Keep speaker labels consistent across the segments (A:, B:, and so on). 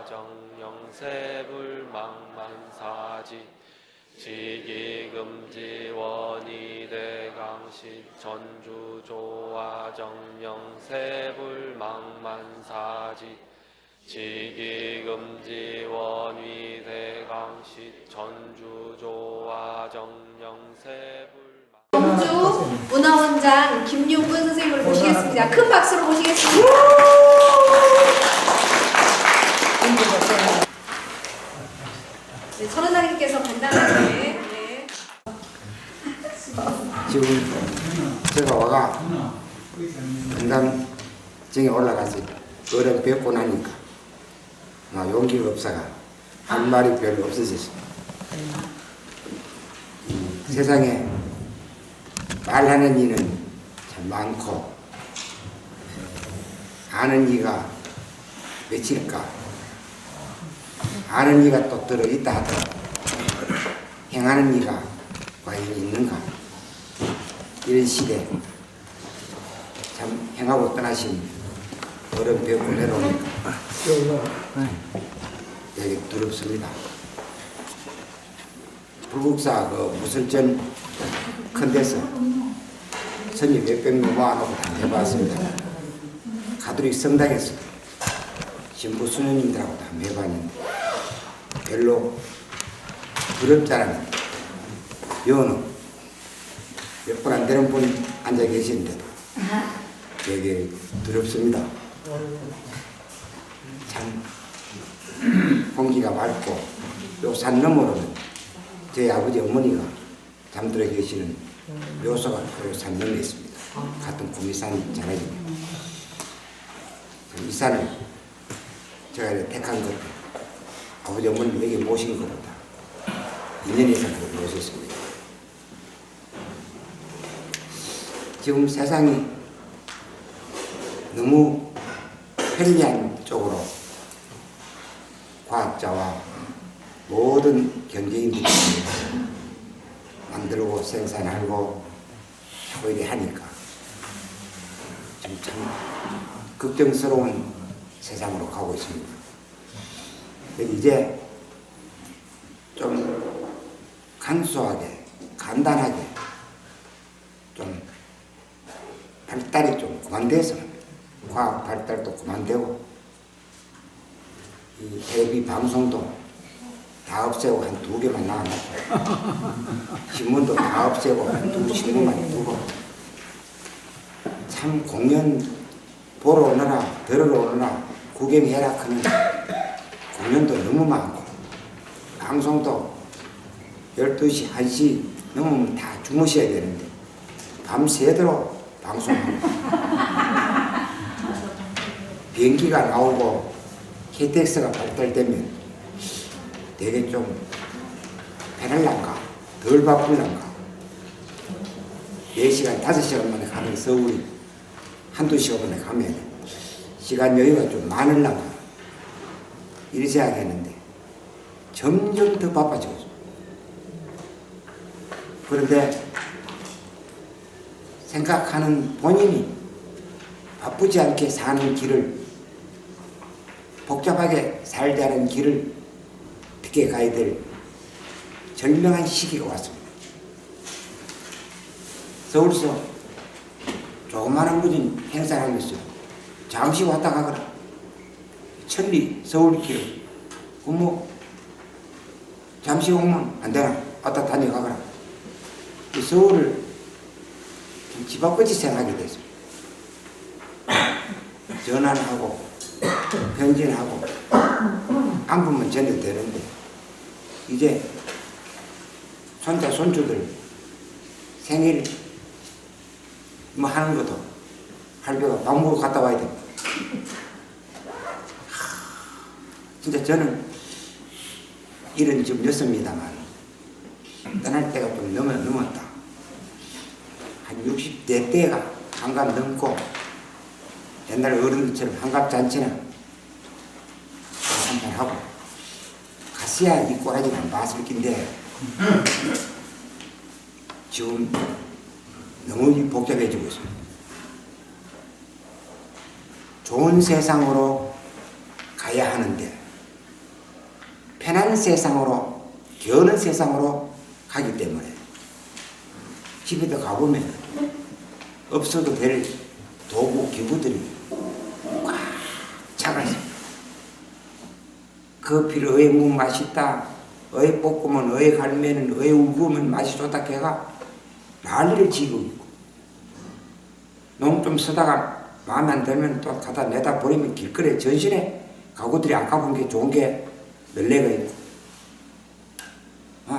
A: 정영세불망만사지 지기금지원이대강시 전주조화 정영세불망만사지 지기금지원이대강시 전주조화 정영세불
B: 경주 문화원장 김용근 선생님을 모시겠습니다. 큰 박수로 모시겠습니다. 네, 천은아님께서 간단하게 네.
C: 지금 제가 와가 건강증에 올라가서 어른 뵙고 나니까 용기가 없어가 한 말이 별로 없어졌습니다. 세상에 말하는 이는 참 많고 아는 이가 몇일까, 아는 이가 또 들어있다 하더라도 행하는 이가 과연 있는가. 이런 시대 참 행하고 떠나신 어른 뵙고 내려오니까 되게 두렵습니다. 불국사 그 무술전 큰 데서 손님 몇백 명 모아놓고 다 해봤습니다. 가톨릭 성당에서 신부 수녀님들하고 다 해봤는데 별로 두렵잖아요. 여는 몇 분 안 되는 분이 앉아 계시는데도 되게 두렵습니다. 참 공기가 맑고 요 산 너머로는 저희 아버지 어머니가 잠들어 계시는 묘소가 요 산 너머에 있습니다. 같은 구미산 자락입니다. 이 산을 제가 택한 것, 아버지 어머니 여기 모신 것보다 2년 이상 모셨습니다. 지금 세상이 너무 편리한 쪽으로 과학자와 모든 경제인들이 만들고 생산하고 하고 이래 하니까 지금 참 걱정스러운 세상으로 가고 있습니다. 이제 좀 간소하게, 간단하게 좀 발달이 좀 그만돼서 과학 발달도 그만되고 이 텔레비 방송도 다 없애고 한 2개만 나와놓고 신문도 다 없애고 한 2 신문만 두고 참 공연 보러 오느라 들으러 오느라 구경해라 하는 공연도 너무 많고 방송도 12시, 1시 넘으면 다 주무셔야 되는데 밤새도록 방송하고 비행기가 나오고 KTX가 발달되면 되게 좀 편할란가 덜 바쁠란가 4시간, 5시간 만에 가는 서울이 한두 시간 만에 가면 시간 여유가 좀 많을란가 이렇게 생각했는데 점점 더 바빠지고 있습니다. 그런데 생각하는 본인이 바쁘지 않게 사는 길을 복잡하게 살자는 길을 어떻게 가야 될 절명한 시기가 왔습니다. 서울서 조그마한 무슨 행사를 하고 있어요. 잠시 왔다 가거라. 천리 서울길 뭐 잠시 오면 안 되나? 왔다 다녀가거라. 서울을 집 앞까지 생각하게 됐습니다. 전환하고 변진하고 안부면 전혀 되는데 이제 손자 손주들 생일 뭐 하는 것도 할배가 밥 먹으러 갔다 와야 됩니다. 진짜 저는 일은 좀 늦습니다만 떠날 때가 좀 넘었다. 한 60대 때가 한갑 넘고 옛날 어른들처럼 한갑잔치나 한판 하고 갔어야 이 꼬라지를 안 봤을 낀데 지금 너무 복잡해지고 있습니다. 좋은 세상으로 가야 하는데 편한 세상으로, 겨우는 세상으로 가기 때문에 집에도 가보면 없어도 될 도구, 기구들이 꽉 차가 있습니다. 커피를 어에 묵 맛있다, 어에 볶으면, 어에 갈면은, 어에 우구면 맛이 좋다 걔가 난리를 지고 있고, 너무 좀 쓰다가 마음에 안 들면 또 갖다 내다 버리면 길거리에 전신에 가구들이 아까 본 게 좋은 게 널레가 있고,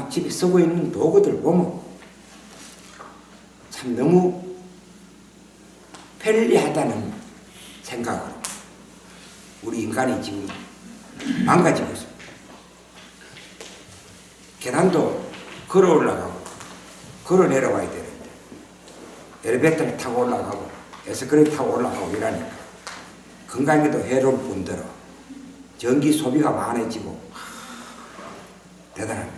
C: 집에 쓰고 있는 도구들 보면 참 너무 편리하다는 생각으로 우리 인간이 지금 망가지고 있습니다. 계단도 걸어 올라가고 걸어 내려가야 되는데 엘리베이터를 타고 올라가고 에스컬레이터 타고 올라가고 이러니까 건강에도 해로울 뿐더러 전기 소비가 많아지고 대단합니다.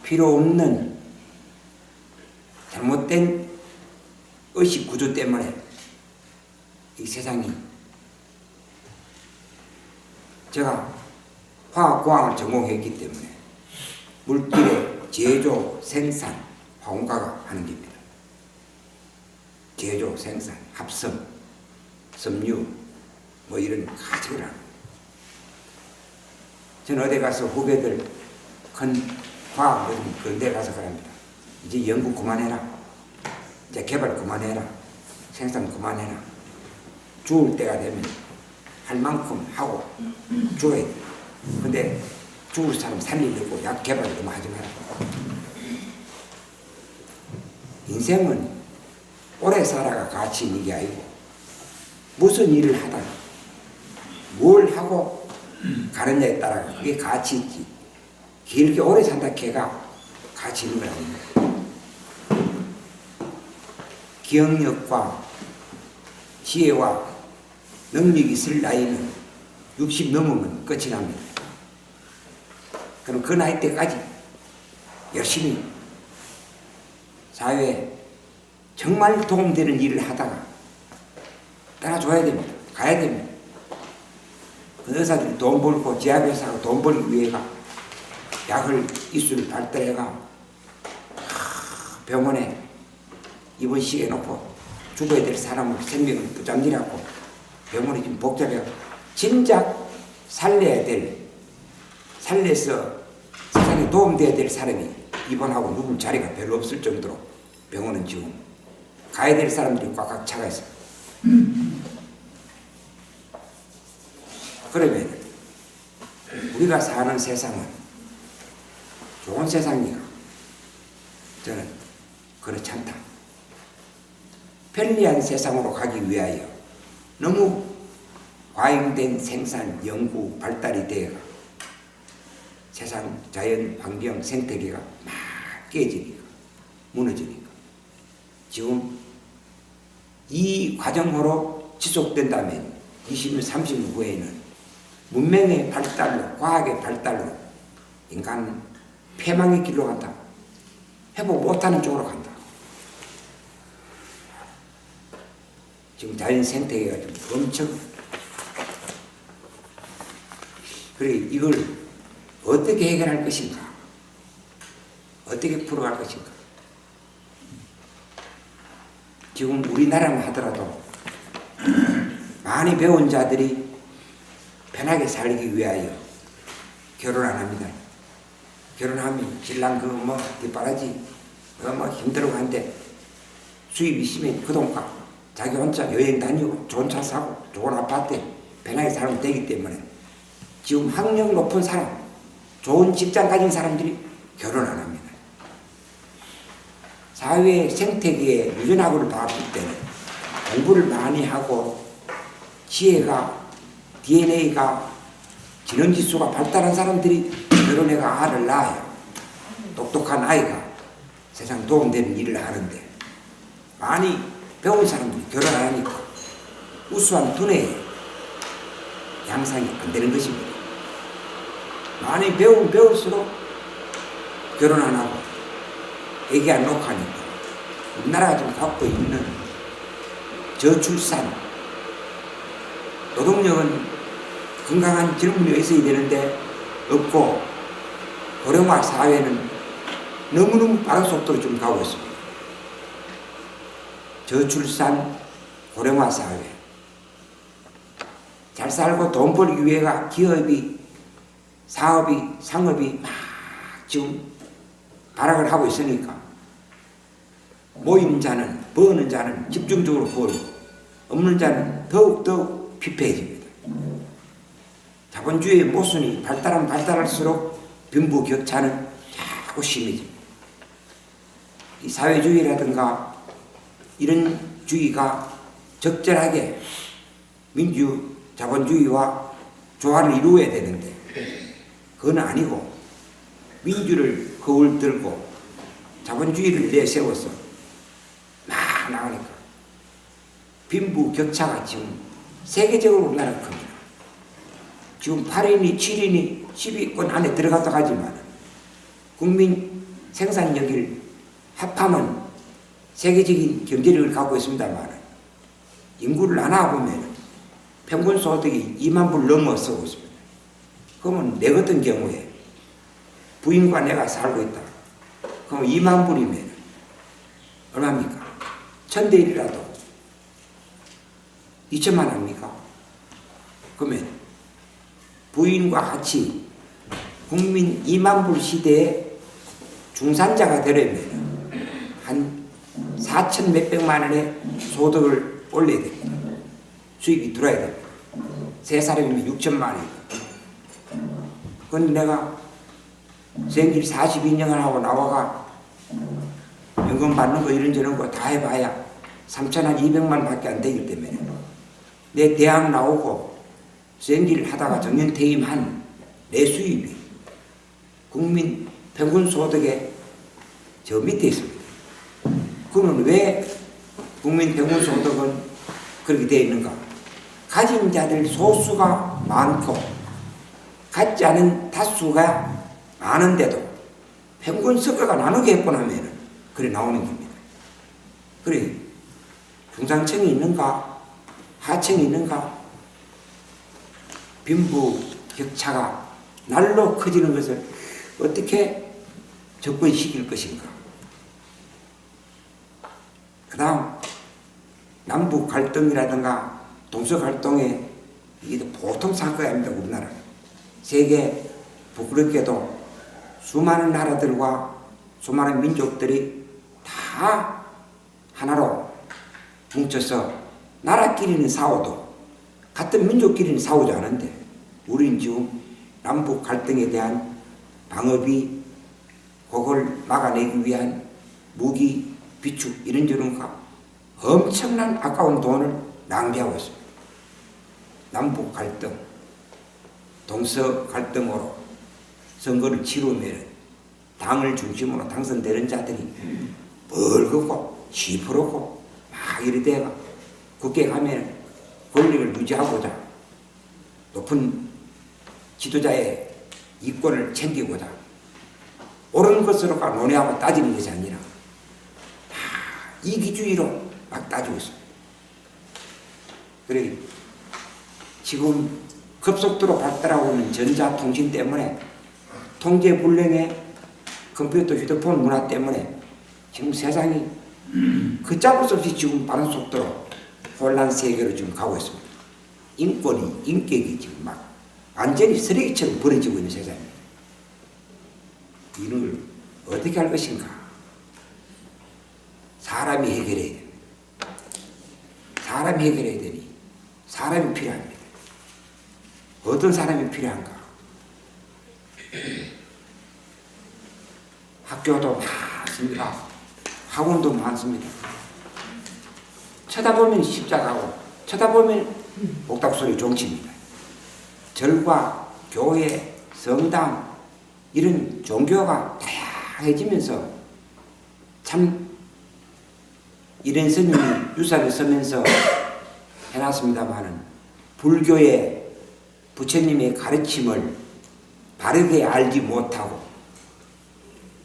C: 필요 없는 잘못된 의식 구조 때문에 이 세상이, 제가 화학공학을 전공했기 때문에 물질의 제조, 생산, 화공가가 하는 겁니다. 제조, 생산, 합성, 섬유 뭐 이런 가지를 합니다. 저는 어디 가서 후배들 큰 과학 그런 데 가서 그럽니다. 이제 연구 그만해라. 이제 개발 그만해라. 생산 그만해라. 죽을 때가 되면 할 만큼 하고 죽어야 돼. 근데 죽을 사람 살리려고 약 개발 좀 하지 마라. 인생은 오래 살아가 가치 있는 게 아니고 무슨 일을 하다가 뭘 하고 가느냐에 따라 그게 가치 있지. 길게 오래 산다 걔가 가치 있는 건 아닙니다. 기억력과 지혜와 능력이 있을 나이는 60 넘으면 끝이 납니다. 그럼 그 나이 때까지 열심히 사회에 정말 도움되는 일을 하다가 따라줘야 됩니다. 가야 됩니다. 그 의사들이 돈 벌고 제약회사가 돈 벌기 위해가 약을 기술을 발달해가 병원에 입원시켜 놓고 죽어야 될 사람을 생명을 부장질하고 병원이 좀 복잡해요. 진작 살려야 될, 살려서 세상에 도움돼야 될 사람이 입원하고 누굴 자리가 별로 없을 정도로 병원은 지금 가야 될 사람들이 꽉꽉 차가 있어요. 그러면 우리가 사는 세상은 좋은 세상이가? 저는 그렇지 않다. 편리한 세상으로 가기 위하여 너무 과잉된 생산, 연구, 발달이 되어 세상, 자연, 환경, 생태계가 막 깨지니까, 무너지니까. 지금 이 과정으로 지속된다면 20년, 30년 후에는 문명의 발달로, 과학의 발달로 인간은 폐망의 길로 간다. 회복 못하는 쪽으로 간다. 지금 자연 생태계가 좀 엄청, 그래 이걸 어떻게 해결할 것인가? 어떻게 풀어갈 것인가? 지금 우리나라만 하더라도 많이 배운 자들이 편하게 살기 위하여 결혼 안 합니다. 결혼하면 신랑 그거 뭐 뒷바라지 그거 뭐 힘들고 한데 수입이 있으면 그 돈값 자기 혼자 여행 다니고 좋은 차 사고 좋은 아파트에 편하게 살면 되기 때문에 지금 학력 높은 사람, 좋은 직장 가진 사람들이 결혼 안 합니다. 사회 생태계에 유전학을 봤을 때는 공부를 많이 하고 지혜가, DNA가, 지능지수가 발달한 사람들이 결혼해가 알을 낳아요. 똑똑한 아이가 세상 도움되는 일을 하는데 많이 배운 사람들이 결혼 안 하니까 우수한 두뇌에 양상이 안 되는 것입니다. 많이 배울수록 결혼 안 하고 애기 안 놓고 하니까 우리나라가 지금 갖고 있는 저출산, 노동력은 건강한 젊은이가 있어야 되는데 없고 고령화 사회는 너무너무 빠른 속도로 좀 가고 있습니다. 저출산 고령화 사회, 잘 살고 돈 벌기 위해가 기업이 사업이 상업이 막 지금 발악을 하고 있으니까 모이는 자는 버는 자는 집중적으로 벌고 없는 자는 더욱 피폐해집니다. 자본주의의 모순이 발달하면 발달할수록 빈부격차는 자꾸 심해집니다. 이 사회주의라든가 이런 주의가 적절하게 민주 자본주의와 조화를 이루어야 되는데 그건 아니고 민주를 거울 들고 자본주의를 내세워서 막 나가니까 빈부격차가 지금 세계적으로 우리나라 큽니다. 지금 8인이 7인이 10위권 안에 들어갔다 가지만 국민 생산력을 합하면 세계적인 경제력을 갖고 있습니다만 인구를 나눠보면 평균 소득이 2만 불 넘어서고 있습니다. 그러면 내 같은 경우에 부인과 내가 살고 있다. 그럼 2만 불이면 얼마입니까? 1000대 1이라도 2천만 합니까? 그러면 부인과 같이 국민 2만 불 시대에 중산자가 되려면 한 4천 몇백만 원의 소득을 올려야 됩니다. 수입이 들어야 됩니다. 세 사람이면 6천만 원이고. 그런데 내가 생길 42년을 하고 나와가 연금 받는 거 이런저런 거 다 해봐야 3,200만 밖에 안 되기 때문에 내 대학 나오고 생길 하다가 정년 퇴임한 내 수입이 국민 평균 소득의 저 밑에 있습니다. 그러면 왜 국민 평균 소득은 그렇게 되어 있는가? 가진 자들 소수가 많고 갖지 않은 다수가 많은데도 평균 성과가 나누게 해보면 그래 나오는 겁니다. 그래 중상층이 있는가 하층이 있는가 빈부 격차가 날로 커지는 것을 어떻게 접근시킬 것인가. 그 다음 남북 갈등이라든가 동서 갈등에 이게 보통 사건이 아닙니다. 우리나라 세계 부끄럽게도 수많은 나라들과 수많은 민족들이 다 하나로 뭉쳐서 나라끼리는 싸워도 같은 민족끼리는 싸우지 않은데 우리는 지금 남북 갈등에 대한 방어비 그걸 막아내기 위한 무기 비축 이런저런 엄청난 아까운 돈을 낭비하고 있습니다. 남북 갈등, 동서 갈등으로 선거를 치르면 당을 중심으로 당선되는 자들이 벌겋고 시퍼렇고 막 이리 돼가 국회에 가면 권력을 유지하고자 높은 지도자의 이권을 챙기고자 옳은 것으로가 논의하고 따지는 것이 아니라 다 이기주의로 막 따지고 있습니다. 그래 지금 급속도로 발달하고 있는 전자통신 때문에 통제불능의 컴퓨터 휴대폰 문화 때문에 지금 세상이 걷잡을 수 없이 지금 빠른 속도로 혼란 세계로 지금 가고 있습니다. 인권이 인격이 지금 막 완전히 쓰레기처럼 버려지고 있는 세상입니다. 이걸 어떻게 할 것인가? 사람이 해결해야 됩니다. 사람이 해결해야 되니 사람이 필요합니다. 어떤 사람이 필요한가? 학교도 많습니다. 학원도 많습니다. 쳐다보면 십자가고 쳐다보면 옥탑소리 종치입니다. 절과 교회, 성당 이런 종교가 다양해지면서 참 이런 스님이 유사를 쓰면서 해놨습니다마는 불교의 부처님의 가르침을 바르게 알지 못하고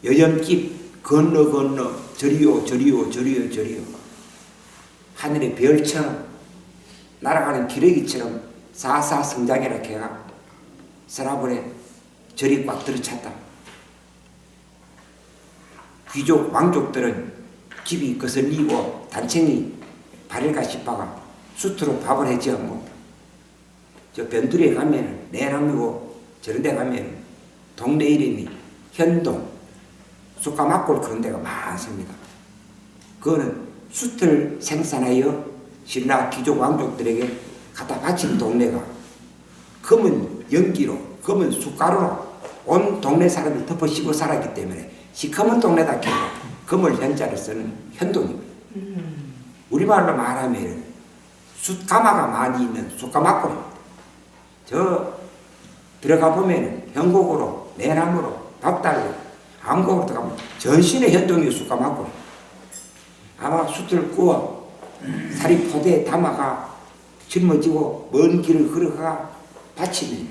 C: 여염집 건너 저리요 하늘의 별처럼 날아가는 기러기처럼 사사성장이라 걔가 서라벌에 절이 꽉 들어찼다. 귀족 왕족들은 집이 거슬리고 단층이 발을가 싶어가 수트로 밥을 해지어 먹다. 저 변두리에 가면은 내남이고 저런 데 가면은 동네 이름이 현동, 쑥가막골 그런 데가 많습니다. 그거는 숯을 생산하여 신라 귀족 왕족들에게 갖다 바친 동네가 검은 연기로, 검은 숯가루로 온 동네 사람을 덮어씌고 살았기 때문에 시커먼 동네다 캐고 검을 현자를 쓰는 현동입니다. 우리말로 말하면 숯가마가 많이 있는 숯가막골입니다. 저 들어가 보면 현곡으로, 내남으로, 박달로, 암곡으로 들어가면 전신의 현동이 숯가막골. 아마 숯을 구워 살이 포대에 담아가 짊어지고 먼 길을 걸어가 받치면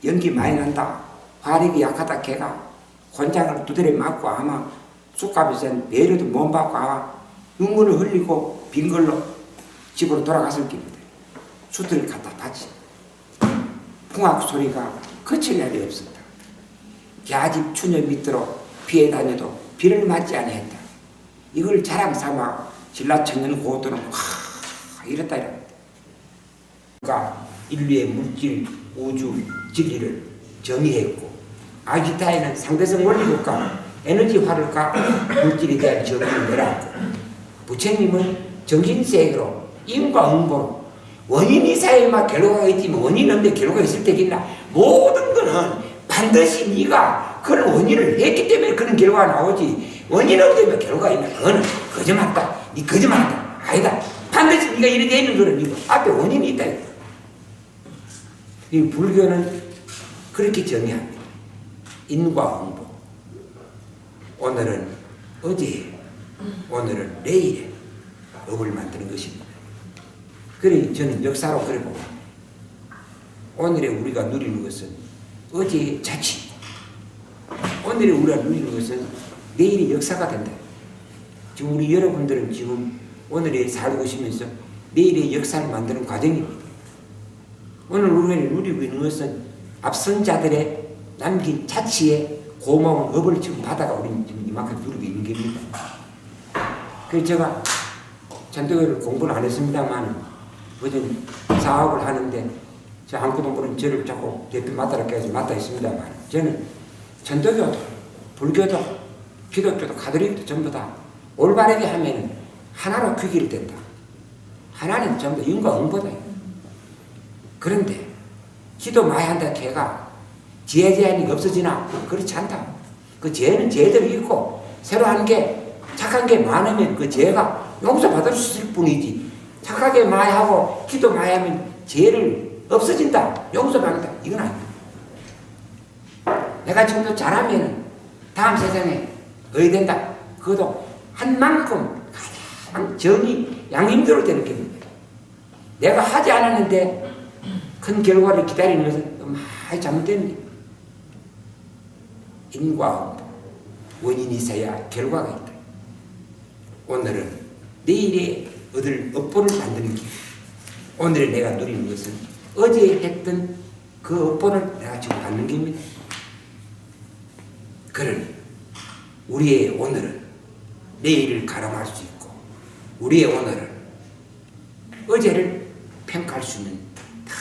C: 연기 많이 난다. 화력이 약하다 걔가 혼장을 두드려 맞고 아마 숯값에선 배려도 못 받고 아마 눈물을 흘리고 빈 걸로 집으로 돌아갔을 겁니다. 숯을 갖다 받치. 풍악 소리가 그칠 날이 없었다. 겨집 추녀 밑으로 피해 다녀도 비를 맞지 않았다. 이걸 자랑 삼아 신라천년 고도는 이랬다 이랍니다. 그러니까 인류의 물질, 우주, 진리를 정의했고 아기타에는 상대성 원리국가, 에너지화를과 물질에 대한 정의를 내놨고 부처님은 정신세계로 인과 응보로 원인이 사이에만 결과가 있지만 원인 없는데 결과가 있을 때겠나. 모든 거는 반드시 네가 그런 원인을 했기 때문에 그런 결과가 나오지 원인 없으면 결과가 있나. 그거는 거짓말이다. 네 거짓말이다. 아니다. 반드시 네가 이래 돼 있는 거는 네 앞에 원인이 있다. 이 불교는 그렇게 정의합니다. 인과 응보. 오늘은 어제, 오늘은 내일에 업을 만드는 것입니다. 그래 저는 역사로 그래 보고 오늘에 우리가 누리는 것은 어제의 자치, 오늘에 우리가 누리는 것은 내일의 역사가 된다. 지금 우리 여러분들은 지금 오늘에 살고 계시면서 내일의 역사를 만드는 과정입니다. 오늘 우리가 누리고 있는 것은 앞선 자들의 남긴 자치의 고마운 업을 지금 받아가 우리는 지금 이만큼 누리고 있는 겁니다. 그래서 제가 전도교를 공부를 안 했습니다만 어떤 사업을 하는데 저 한국동부는 저를 자꾸 대표 맡아라 해서 맡아 있습니다만 저는 전도교도 불교도 기독교도 가톨릭도 전부 다 올바르게 하면 하나로 귀결이 된다. 하나는 전부 인과 응보다. 그런데 기도 많이 한다 걔가 지혜 제한이 없어지나? 그렇지 않다. 그 죄는 죄대로 있고 새로 한 게 착한 게 많으면 그 죄가 용서받을 수 있을 뿐이지 착하게 많이 하고 기도 많이 하면 죄를 없어진다. 용서받는다. 이건 아니다. 내가 좀 더 잘하면 다음 세상에 어디 된다. 그것도 한 만큼 가장 정이 양힘대로 되는 겁니다. 내가 하지 않았는데 큰 결과를 기다리는 것은 많이 잘못된 일. 인과 원인이 있어야 결과가 있다. 오늘은 내일의 얻을 업보를 만드는 길. 오늘에 내가 누리는 것은 어제 했던 그 업보를 내가 지금 받는 겁니다. 그러니 우리의 오늘은 내일을 가름할 수 있고 우리의 오늘은 어제를 평가할 수 있는 다.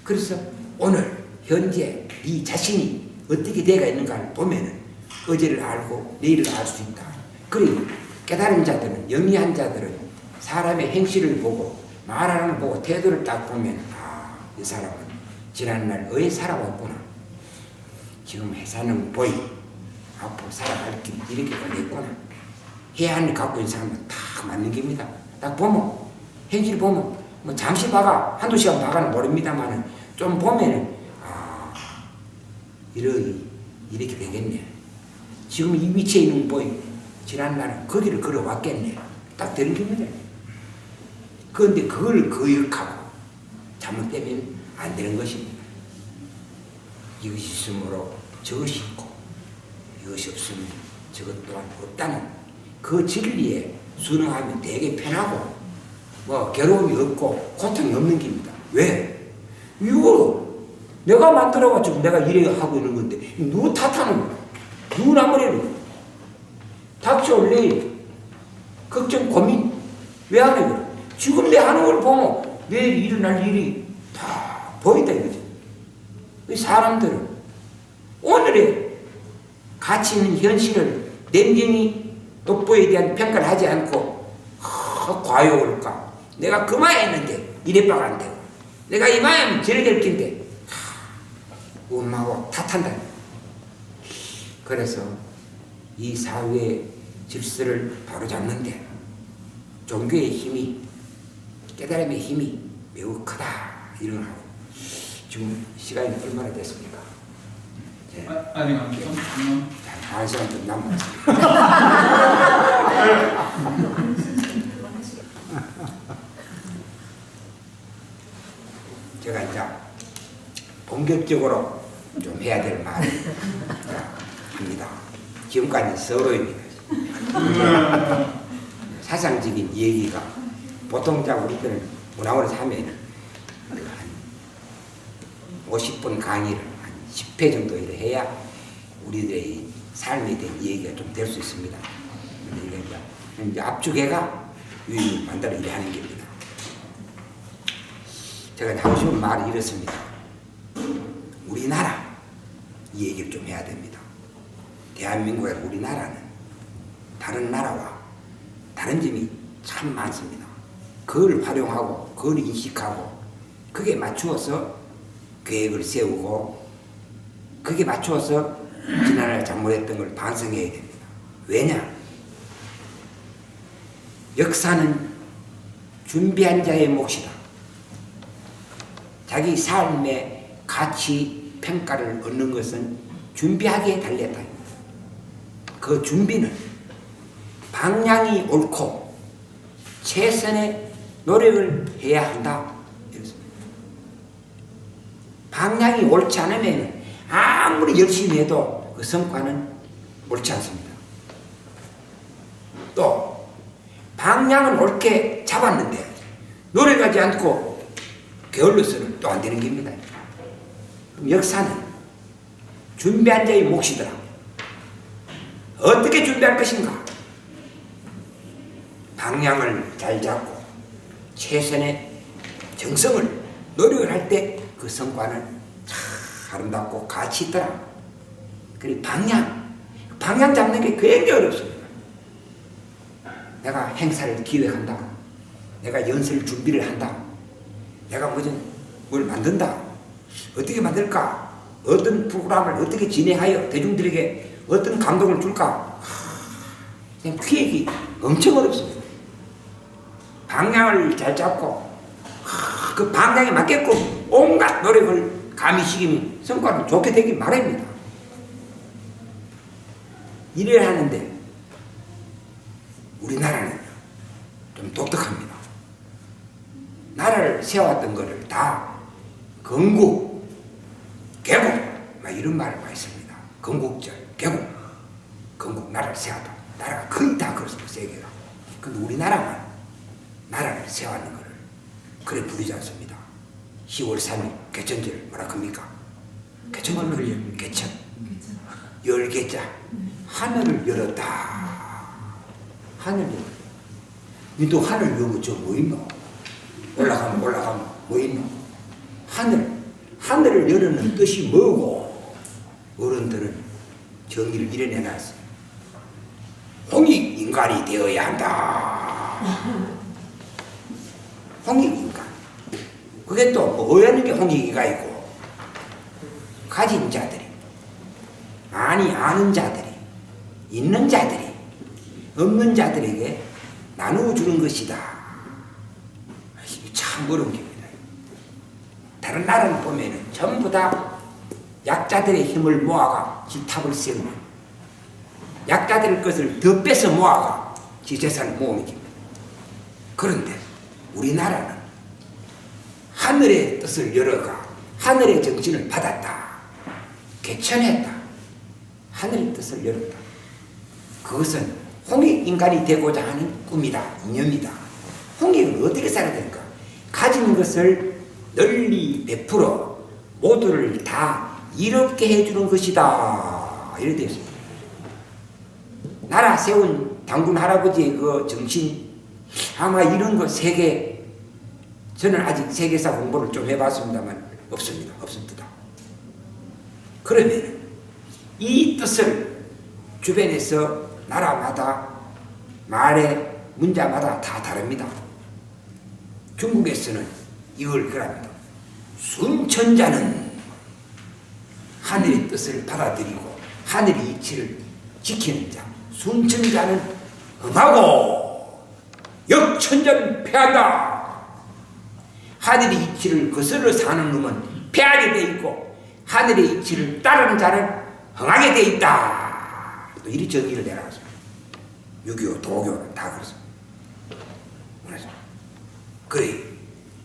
C: 그래서 오늘 현재 네 자신이 어떻게 되어 있는가를 보면은 어제를 알고 내일을 알 수 있다. 그리고 깨달은 자들은 영리한 자들은 사람의 행실을 보고 말하는 걸 보고 태도를 딱 보면 이 사람은 지난날 왜 살아왔구나. 지금 회사는 보이 앞으로 살아갈 길 이렇게 걸렸구나. 해안을 갖고 있는 사람은 딱 맞는 겁니다. 딱 보면 행실 보면 뭐 잠시 봐가 한두 시간 봐가는 모릅니다만은 좀 보면은 이렇게 되겠네. 지금 이 위치에 있는 보이 지난날은 거기를 걸어왔겠네. 딱 되는 겁니다. 그런데 그걸 거역하고 잘못되면 안 되는 것입니다. 이것이 있으므로 저것이 있고 이것이 없으면 저것 또한 없다는 그 진리에 순응하면 되게 편하고 뭐 괴로움이 없고 고통이 없는 겁니다.
D: 왜? 이거 내가 만들어가지고 내가 이래 하고 있는 건데 누구 탓하는 거야? 누구 나무래는 닥쳐 내일 걱정 고민 왜 하는 거야? 지금 내 하는 걸 보면 내일 일어날 일이 다 보인다 이거지. 이 사람들은 오늘의 가치 있는 현실을 냉정히 돋보에 대한 평가를 하지 않고 과욕을까? 내가 그만했는데 이래밖에 안 되고 내가 이만하면 저래 될 텐데 엄마하고 탓한다. 그래서 이 사회의 질서를 바로잡는데 종교의 힘이 깨달음의 힘이 매우 크다 이런 걸 하고 지금 시간이 얼마나 됐습니까? 네.
E: 아니 좀
D: 한 시간 좀 남았습니다. 제가 이제 본격적으로 좀 해야 될 말을 합니다. 지금까지 서로입니다. 사상적인 얘기가 보통 자 우리들은 문화원에서 하면 50분 강의를 한 10회 정도 이렇게 해야 우리들의 삶에 대한 얘기가 좀 될 수 있습니다. 이제 압축해가 유인을 만들어 일을 하는 겁니다. 제가 하고 싶은 말이 이렇습니다. 우리나라 이 얘기를 좀 해야 됩니다. 대한민국의 우리나라는 다른 나라와 다른 점이 참 많습니다. 그걸 활용하고 그걸 인식하고 그게 맞추어서 계획을 세우고 그게 맞추어서 지난날 잘못했던 걸 반성해야 됩니다. 왜냐? 역사는 준비한 자의 몫이다. 자기 삶의 가치 평가를 얻는 것은 준비하기에 달렸다. 그 준비는 방향이 옳고 최선의 노력을 해야 한다. 방향이 옳지 않으면 아무리 열심히 해도 그 성과는 옳지 않습니다. 또 방향은 옳게 잡았는데 노력하지 않고 게을러서는 또 안 되는 겁니다. 그럼 역사는 준비한 자의 몫이더라. 어떻게 준비할 것인가? 방향을 잘 잡고 최선의 정성을 노력을 할 때 그 성과는 참 아름답고 가치 있더라. 그리고 방향 잡는 게 굉장히 어렵습니다. 내가 행사를 기획한다. 내가 연설 준비를 한다. 내가 뭘 만든다. 어떻게 만들까? 어떤 프로그램을 어떻게 진행하여 대중들에게 어떤 감동을 줄까? 그냥 기획이 엄청 어렵습니다. 방향을 잘 잡고 그 방향에 맞게끔 온갖 노력을 가미시키면 성과는 좋게 되기 마련입니다. 일을 하는데 우리나라는 좀 독특합니다. 나라를 세웠던 것을 다 건국, 개국 막 이런 말을 많이 씁니다. 건국절, 개국, 건국 나라를 세웠다. 나라가 거의 다 그렇습니다. 세계가. 근데 우리나라만 나라를 세웠는 것을 그래 부르지 않습니다. 10월 3일 개천절 뭐라 합니까? 개천절, 개천. 열개자 하늘을 열었다. 하늘을 열었다. 니도 하늘 열면 저 뭐 있노? 올라가면 뭐 있노? 하늘을 열는 뜻이 뭐고? 어른들은 정의를 이뤄내놨어요. 홍익인간이 되어야 한다. 홍익인간. 그게 또 뭐 하는 게 홍익인간이고 가진 자들이 많이 아는 자들이 있는 자들이 없는 자들에게 나누어 주는 것이다. 참 어려운 겁니다. 다른 나라를 보면 전부 다 약자들의 힘을 모아가 지탑을 세우는 약자들의 것을 더 뺏어 모아가 지 재산을 모으는 겁니다. 그런데 우리나라는 하늘의 뜻을 열어가 하늘의 정신을 받았다. 개천했다. 하늘의 뜻을 열었다. 그것은 홍익인간이 되고자 하는 꿈이다. 이념이다. 홍익은 어떻게 살아야 될까? 가진 것을 널리 베풀어 모두를 다 이롭게 해주는 것이다. 이렇게 되어 있습니다. 나라 세운 당군 할아버지의 그 정신, 아마 이런 거 세계, 저는 아직 세계사 공부를 좀 해봤습니다만 없습니다. 없습니다. 그러면 이 뜻을 주변에서 나라마다 말의 문자마다 다 다릅니다. 중국에서는 이걸 그럽니다. 순천자는 하늘의 뜻을 받아들이고 하늘의 이치를 지키는 자, 순천자는 흥하고 역천자는 패한다. 하늘의 이치를 거슬러 사는 놈은 패하게 돼 있고 하늘의 이치를 따르는 자는 흥하게 돼 있다. 또 이리 저기를 내려갔습니다. 유교, 도교는 다 그렇습니다. 그래,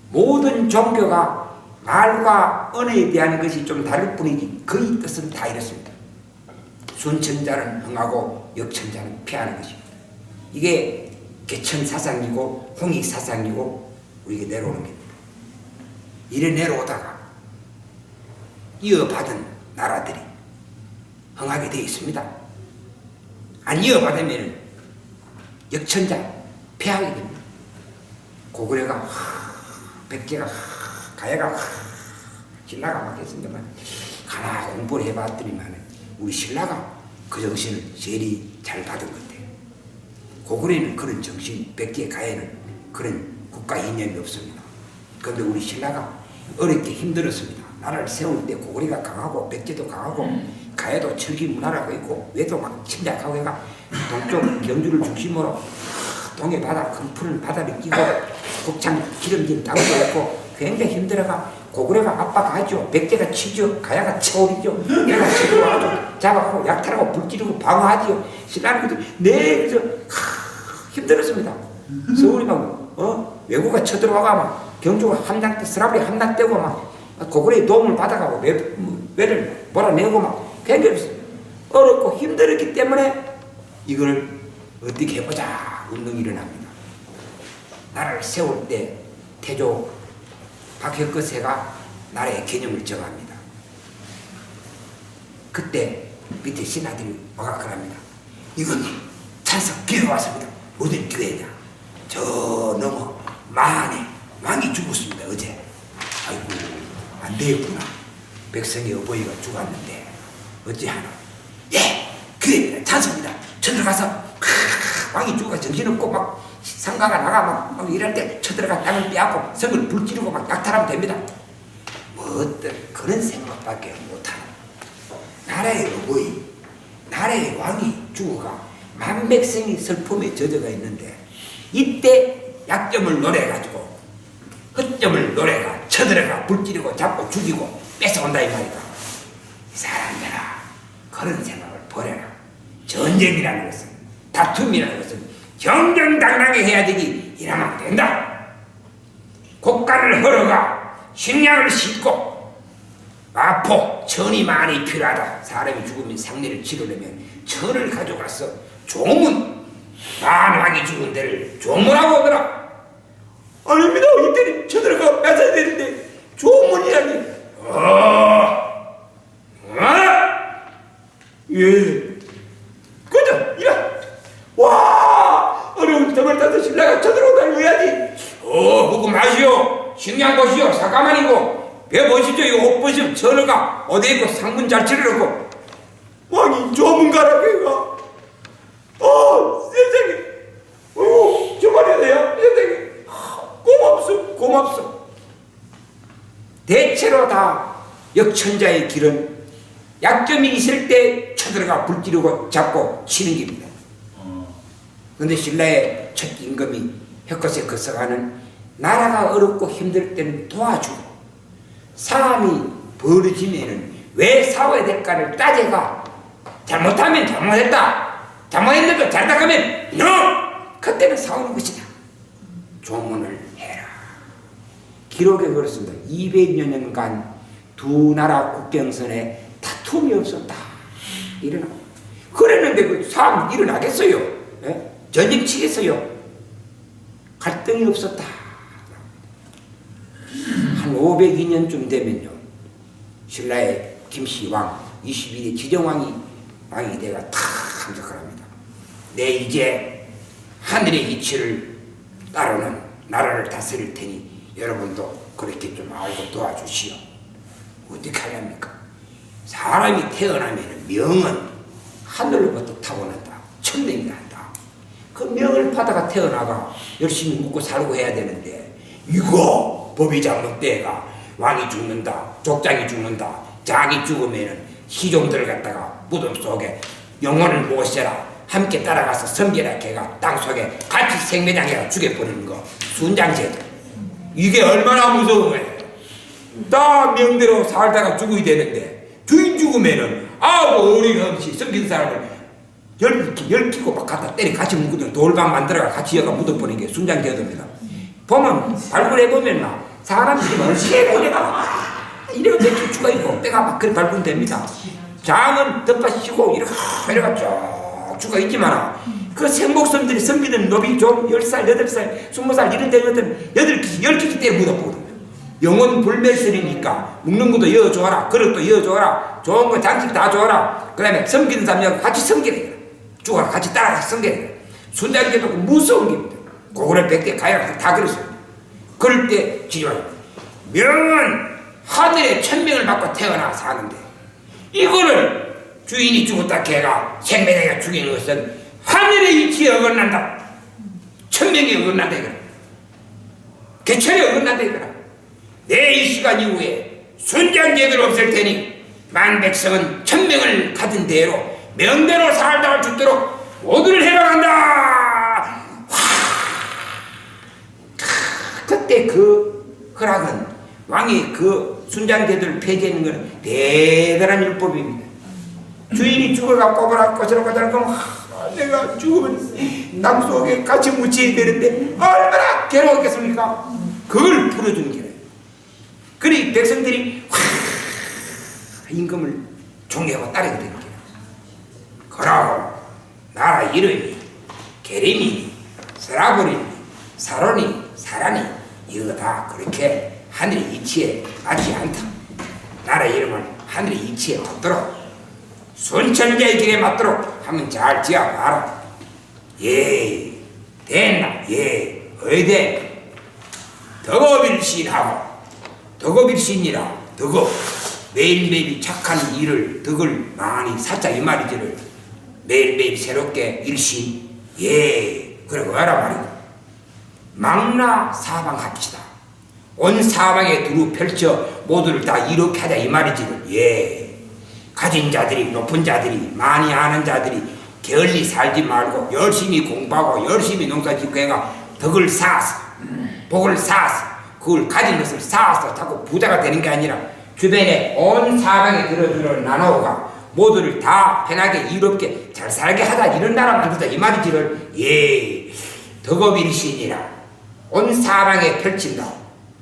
D: 모든 종교가 말과 언어에 대한 것이 좀 다를 뿐이지 그의 뜻은 다 이렇습니다. 순천자는 흥하고 역천자는 패하는 것입니다. 이게 개천사상이고 홍익사상이고 우리에게 내려오는 겁니다. 이래 내려오다가 이어받은 나라들이 흥하게 되어 있습니다. 안 이어받으면 역천자 패하게 됩니다. 고구려가 백제가 가야가 신라가 막 했습니다만 가나 공부를 해봤더니만 우리 신라가 그 정신을 제일 잘 받은 것 같아요. 고구려는 그런 정신, 백제 가야는 그런 국가 이념이 없습니다. 그런데 우리 신라가 어렵게 힘들었습니다. 나라를 세울 때 고구려가 강하고 백제도 강하고 가야도 철기 문화라고 있고 외도 막 침략하고 해가 동쪽 경주를 중심으로 동해 바다, 큰 푸른 바다를 끼고 곡창 기름진 땅도 있고 굉장히 힘들어가 고구려가 압박하죠. 백제가 치죠. 가야가 쳐오르죠. 내가 치고 와가지고 잡아가고 약탈하고 불지르고 방어하지요. 신라는 그래서 힘들었습니다. 서울이 막 외국가 쳐들어와가 막 경주가 함락 때 서라버리 함락되고 막 고구려의 도움을 받아가고 외를 몰아내고 막 굉장히 어렵고 힘들었기 때문에 이걸 어떻게 해보자 운동이 일어납니다. 나라를 세울 때 태조 박혁거세가 나라의 개념을 정합니다. 그때 밑에 신하들이 와가 그럽니다. 이건 찬석 기회가 왔습니다. 어딜 기회냐? 저 넘어 만에 왕이 죽었습니다. 어제. 아이고 안 되겠구나. 백성의 어버이가 죽었는데 어찌하나? 예! 기회입니다. 찬석입니다. 쳐들어가서 왕이 죽어가 정신없고 막 상가가 나가 막 이럴 때 쳐들어가 땅을 빼앗고 성을 불지르고 막 약탈하면 됩니다. 뭐 어떤 그런 생각밖에 못하는 나라의 어버이, 나라의 왕이 죽어가 만백성이 슬픔에 젖어가 있는데 이때 약점을 노려가지고 헛점을 노려가 쳐들어가 불지르고 잡고 죽이고 뺏어온다 이 말이다. 사람들아 그런 생각을 버려라. 전쟁이라는 것은 다툼이라는 것은 정정당당하게 해야 되지 이러면 안 된다. 곡간을 걸어가 식량을 싣고 마포 천이 많이 필요하다. 사람이 죽으면 상례를 치르려면 천을 가져가서 조문 만왕이 죽은 데를 조문하고 오더라. 아닙니다. 이때는 쳐들어가 뺏어야 되는데 조문이라니. 예. 그죠? 이라. 와! 어려운 틈을 타서 신라가 쳐들어오다니 해야지. 그거 마시오. 식량 보시오. 사가만이고. 배 보시죠. 이거 옷 보시오. 천어가 어디 있고 상문 잘 치르라고. 왕이 조문가라고 해가. 세상에. 저말이야 돼요. 세상에. 고맙소. 대체로 다 역천자의 길은 약점이 있을 때 쳐들어가 불지르고 잡고 치는 겁니다. 그런데 신라의 첫 임금이 혁거세 거서가는 나라가 어렵고 힘들 때는 도와주고 사람이 벌어지면은 왜 싸워야 될까를 따져가 잘못하면 잘못했다. 잘못했는데 잘했다 하면 NO! 그때는 싸우는 것이다. 조문을 해라. 기록에 그렇습니다. 200여 년간 두 나라 국경선에 다툼이 없었다. 일어나. 그랬는데 그 싸움 일어나겠어요? 예? 전쟁 치겠어요? 갈등이 없었다. 한 502년쯤 되면요, 신라의 김씨왕 22대 지정왕이 왕이 돼가 탁 함석을 합니다. 내 이제 하늘의 이치를 따르는 나라를 다스릴 테니 여러분도 그렇게 좀 알고 도와주시오. 어떻게 하렵니까? 사람이 태어나면 명은 하늘로부터 타고난다. 천명이라 한다. 그 명을 받아가 태어나가 열심히 묵고 살고 해야 되는데, 이거 법이 잘못돼가 왕이 죽는다, 족장이 죽는다, 장이 죽으면은 시종들 갖다가 무덤 속에 영혼을 모셔라, 함께 따라가서 섬기라 걔가 땅속에 같이 생매장해가 죽여버리는 거, 순장제도. 이게 얼마나 무서운 거예요. 다 명대로 살다가 죽어야 되는데 주인 죽으면은 아무 어리가 없이 섬긴 사람을 열키고 막 갖다 때리 같이 묻거든. 돌방 만들어가 같이 여가 묻어버리는 게 순장제도입니다. 보면 발굴해보면 막 사람들이 얼마나 이래가 몇 주가 있고 때가 막 그렇게 발굴됩니다. 장은 덮어씌고 이래가 쭉 주가 있지만 그 생목섬들이 섬기는 놈이 좀 10살, 8살, 20살 이런 데는 10기씩 때 묻어보거든요. 영혼 불멸설이니까 묵는 것도 이어줘라, 그릇도 이어줘라, 좋은 거 장식 다 줘라. 그 다음에 섬기는 사람하고 같이 섬기래. 죽어라 같이 따라가서 섬기래. 순장제도 무서운 겁니다. 고구려 백대 가야 다 그랬어요. 그럴 때 지존 명은 하늘의 천명을 받고 태어나 사는데, 이거를 주인이 죽었다 걔가 생매장에 죽이는 것은 하늘의 이치에 어긋난다. 천명에 어긋난다 이거라. 개천에 어긋난다 이거라. 내 이 시간 이후에 순장제도를 없앨 테니 만백성은 천명을 가진 대로 명대로 살다가 죽도록 모두를 해방한다. 그때 그 허락은 왕이 그 순장제도를 폐지하는 것은 대단한 율법입니다. 주인이 죽어가 꼬부라 꼬스락꼬스락 그러면 내가 죽으면 땅 속에 같이 묻혀야 되는데 얼마나 괴로웠겠습니까? 그걸 풀어주는 길이에요. 그러니 백성들이 임금을 존경하고 따르게 되는 길이에요. 그러고 나라 이름이 게리니, 스라브리니, 사로니, 사라니 이거 다 그렇게 하늘의 이치에 맞지 않다. 나라 이름을 하늘의 이치에 맞도록 순천자의 길에 맞도록 하면 잘 지어봐라. 예, 됐나? 예, 의대 덕업일신하고 덕업일신이라 덕업 매일매일 착한 일을 덕을 많이 살짝 이 말이지를 매일매일 새롭게 일신. 예, 그래 뭐라 말이고 망나 사방합시다. 온 사방에 두루 펼쳐 모두를 다 이렇게 하자 이 말이지를. 예, 가진 자들이, 높은 자들이, 많이 아는 자들이 게을리 살지 말고 열심히 공부하고 열심히 농사짓고 해가 덕을 쌓아서 복을 쌓아서 그걸 가진 것을 쌓아서 자꾸 부자가 되는 게 아니라 주변에 온 사방에 들어들어 나눠가 모두를 다 편하게 이롭게 잘 살게 하자 이런 나라 만들자 이 말이지를. 예, 덕업일신이라 온 사방에 펼친다.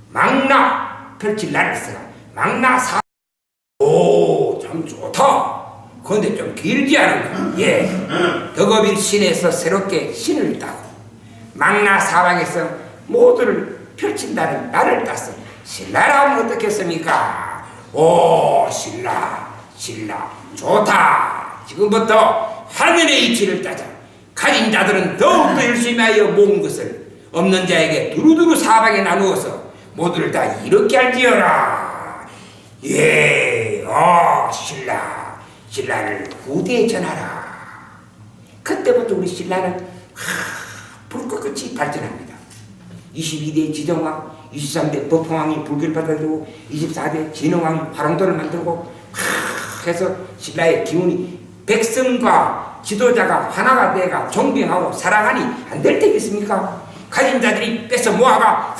D: 망나 펼칠 나를 쓰라. 망나 사. 오, 참 좋다. 그런데 좀 길지 않은가? 예, 덕업일신에서 새롭게 신을 따고 망나 사방에서 모두를 펼친다는 나를 땄어. 신라라면 어떻겠습니까? 오, 신라 좋다. 지금부터 하늘의 이치를 따자. 가진 자들은 더욱더 열심히 하여 모은 것을 없는 자에게 두루두루 사방에 나누어서 모두를 다 이렇게 할지어라. 예, 신라를 후대에 전하라. 그때부터 우리 신라는 불꽃같이 발전합니다. 22대 지정왕, 23대 법흥왕이 불교를 받아들고 24대 진흥왕이 화롱도를 만들고 해서 신라의 기운이 백성과 지도자가 하나가 돼가 존경하고 사랑하니 안 될 때겠습니까? 가진 자들이 뺏어 모아가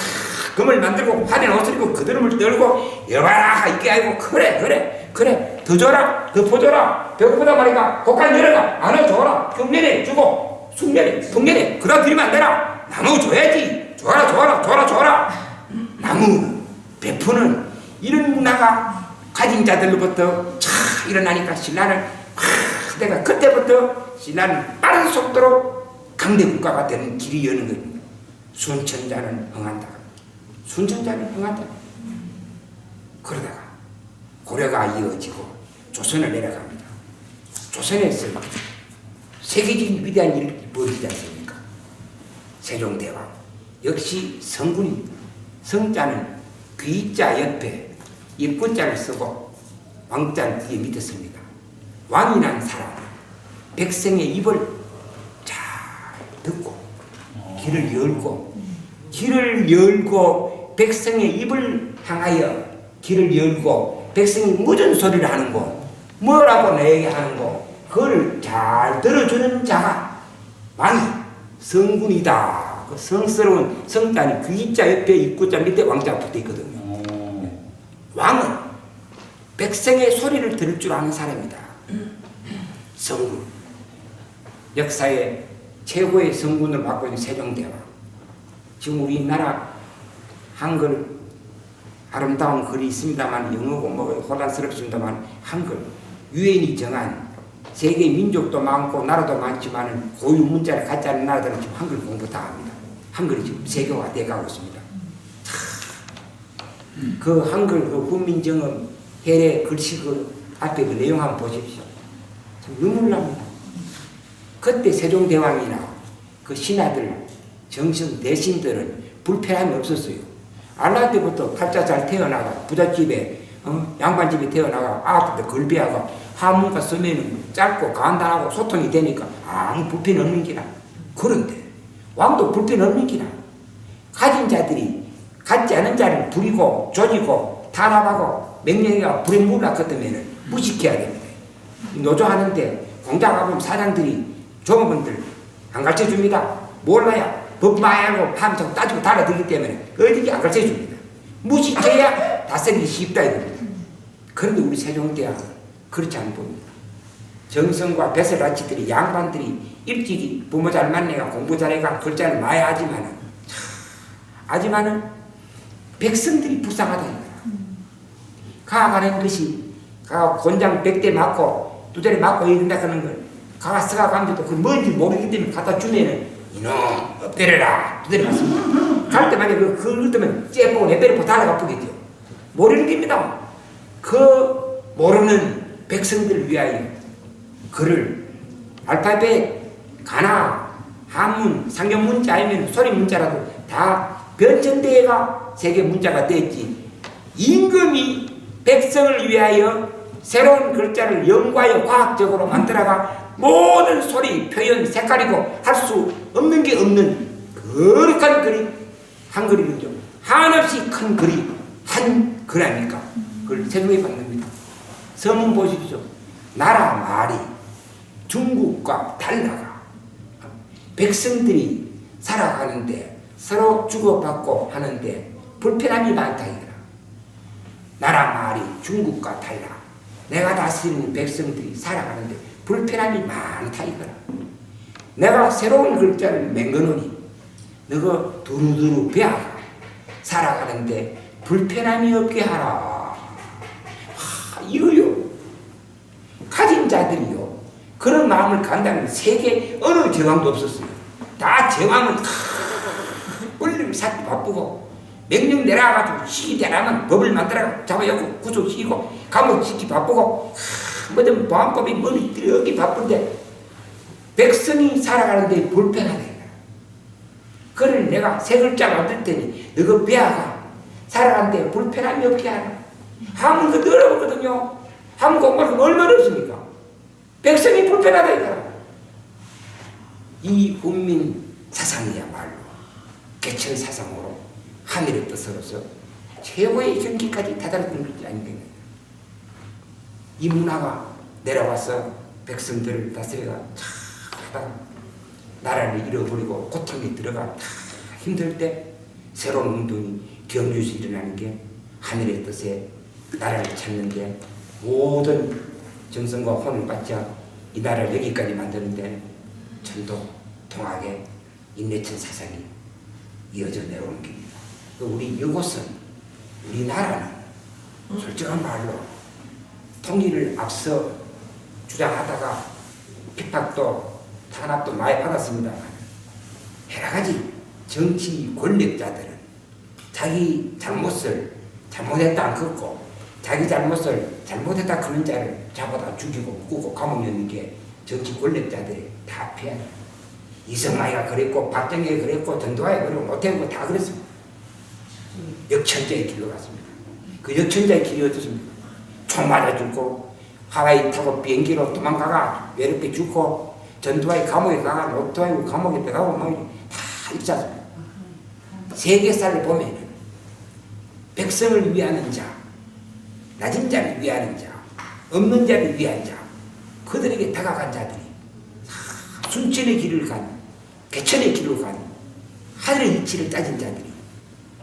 D: 금을 만들고 화려한 옷을 입고 그드름을 떨고 여봐라 이게 아니고 그래 더 줘라 더 퍼줘라 배고프다 말이가 곡간 열어가 나눠줘라 흉년에 주고 숙년에 풍년에 그다 드리면 안 되나? 나눠 줘야지. 줘라. 나무 베푸는 이런 문화가 가진 자들로부터 차 일어나니까 신라는 내가 그때부터 신라는 빠른 속도로 강대 국가가 되는 길이 여는 겁니다. 순천자는 흥한다. 그러다가 고려가 이어지고 조선을 내려갑니다. 조선에서 세계적인 위대한 일이 벌어지지 않습니까? 세종대왕 역시 성군입니다. 성자는 귀자 옆에 입구자를 쓰고 왕자를 뒤에 밑에 씁니다. 왕이란 사람은 백성의 입을 잘 듣고 길을 열고 백성의 입을 향하여 길을 열고 백성이 무슨 소리를 하는 거 뭐라고 내게 하는 거 그걸 잘 들어주는 자가 왕이 성군이다. 그 성스러운 성자는 귀자 옆에 입구자 밑에 왕자가 붙어 있거든요. 왕은 백성의 소리를 들을 줄 아는 사람이다. 성군. 역사의 최고의 성군을 맡고 있는 세종대왕. 지금 우리나라 한글 아름다운 글이 있습니다만 영어고 뭐 혼란스럽습니다만 한글 유엔이 정한 세계 민족도 많고 나라도 많지만 고유 문자를 갖지 않은 나라들은 지금 한글 공부 다 합니다. 한글이 지금 세계화돼 가고 있습니다. 그 한글 그 훈민정음 해례 글씨 그 앞에 그 내용 한번 보십시오. 참 눈물 납니다. 그때 세종대왕이나 그 신하들 정신 대신들은 불편함이 없었어요. 알라 때부터 팔자 잘 태어나가 부잣집에 양반집에 태어나가 아픈데 걸비하고 한문과 쓰면은 짧고 간단하고 소통이 되니까 아무 불편 없는 기라. 그런데 왕도 불편 없는 기라. 가진 자들이 갖지 않은 자를 부리고 조지고 탄압하고 명령해가 불에 물을 놨거든요. 무식해야 됩니다. 노조하는데 공장 가보면 사장들이 종업원들 안 가르쳐줍니다. 몰라야 법 마야하고 하면서 따지고 달아들기 때문에 어디게 안 가르쳐줍니다. 무식해야 다스리기 쉽다 이겁니다. 그런데 우리 세종대왕은 그렇지 않은 봅니다. 정성과 배설아치들이 양반들이 일찍이 부모 잘 만나가 공부 잘해가 글자를 마야 하지만은 백성들이 불쌍하다 이거야. 가가는 것이 가 곤장 100대 맞고 2대를 맞고 이런다 하는 걸 가가 쓰가 가면서도 그 뭔지 모르기 때문에 갖다 주면은 이놈 엎드려라 2대를 맞습니다. 갈 때마다 그걸 뜨면 째보고 내 배를 달아가 보겠죠. 모르는 겁니다. 그 모르는 백성들을 위하여 글을 알파벳 가나 한문 상경문자 아니면 소리문자라도 다 변천대가 세계 문자가 됐지. 임금이 백성을 위하여 새로운 글자를 연구하여 과학적으로 만들어가 모든 소리, 표현, 색깔이고 할 수 없는 게 없는 거룩한 글이 한글이죠. 한없이 큰 글이 한 글 아닙니까? 그걸 세종이 받습니다. 서문 보십시오. 나라 말이 중국과 달라가 백성들이 살아가는데 서로 주고받고 하는데 불편함이 많다 이거라. 나라 말이 중국과 달라. 내가 다스리는 백성들이 살아가는데 불편함이 많다 이거라. 내가 새로운 글자를 맹거노니 너가 두루두루 배워가 살아가는데 불편함이 없게 하라. 이거요. 가진 자들이요. 그런 마음을 간다면 세계 어느 제왕도 없었어요. 다 제왕은 원리 쌓기 바쁘고 명령 내려가지고 시기 되라면 법을 만들어 잡아갖고 구속시키고 감옥시키기 바쁘고 뭐든 보안법이 머리 뜨기 바쁜데 백성이 살아가는데 불편하다. 그걸 내가 세 글자 만들 테니 너가 배워가 살아가는데 불편함이 없게 하라. 하면 그 어렵거든요. 하면 공부하면 얼마나 없습니까? 백성이 불편하다 이거라. 이 훈민 사상이야말로 개천 사상으로 하늘의 뜻으로서 최고의 경기까지 다다랐던 것이 아니겠느냐. 이 문화가 내려와서 백성들을 다스려가 하다가 나라를 잃어버리고 고통에 들어가 힘들 때 새로운 운동이 경주에서 일어나는 게 하늘의 뜻에 나라를 찾는데 모든 정성과 혼을 바쳐 이 나라를 여기까지 만드는데 전도 통하게 인내천 사상이 이어져 내려오는 겁니다. 우리 이곳은 우리나라는 솔직한 말로 통일을 앞서 주장하다가 핍박도 탄압도 많이 받았습니다만 여러 가지 정치 권력자들은 자기 잘못을 잘못했다 안 걷고 자기 잘못을 잘못했다 그런 자를 잡아다 죽이고 묶고 감옥에 넣는 게 정치 권력자들이 다 피하냐. 이승만이가 그랬고 박정희가 그랬고 전두환이가 그랬고 노태우가 다 그랬습니다. 역천자의 길로 갔습니다. 그 역천자의 길이 어떻습니까? 총 맞아 죽고 하와이 타고 비행기로 도망가가 외롭게 죽고 전두환이 감옥에 가가 노태우가 감옥에 들어가고 다 있지 않습니까? 세계사를 보면 백성을 위하는 자, 낮은 자를 위하는 자, 없는 자를 위한 자, 그들에게 다가간 자들이 순천의 길을 간, 개천의 길을 간, 하늘의 이치를 따진 자들이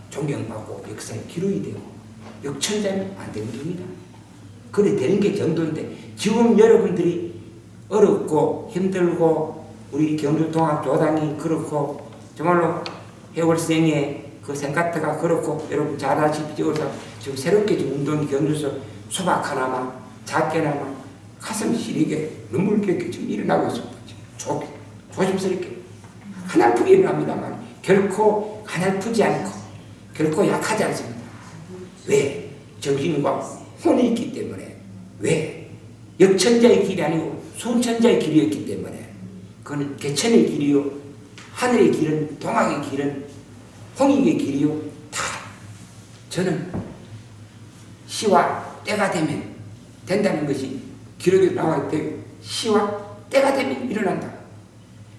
D: 존경받고 역사의 기록이 되고 역천자는 안 되는 겁니다. 그래 되는 게 정도인데 지금 여러분들이 어렵고 힘들고 우리 경주통합교당이 그렇고 정말로 해월생의 그 생각대가 그렇고 여러분 잘 아시죠? 지금 새롭게 지금 운동 경주에서 수박 하나만 작게나마 가슴 시리게 눈물겹게 지금 일어나고 있습니다. 조심스럽게 하나프게 일어납니다만 결코 하나프지 않고 결코 약하지 않습니다. 왜? 정신과 혼이 있기 때문에. 왜? 역천자의 길이 아니고 순천자의 길이었기 때문에. 그건 개천의 길이요, 하늘의 길은, 동학의 길은, 홍익의 길이요, 다 저는 시와 때가 되면 된다는 것이 기록에 나와 있대요. 시와 때가 되면 일어난다.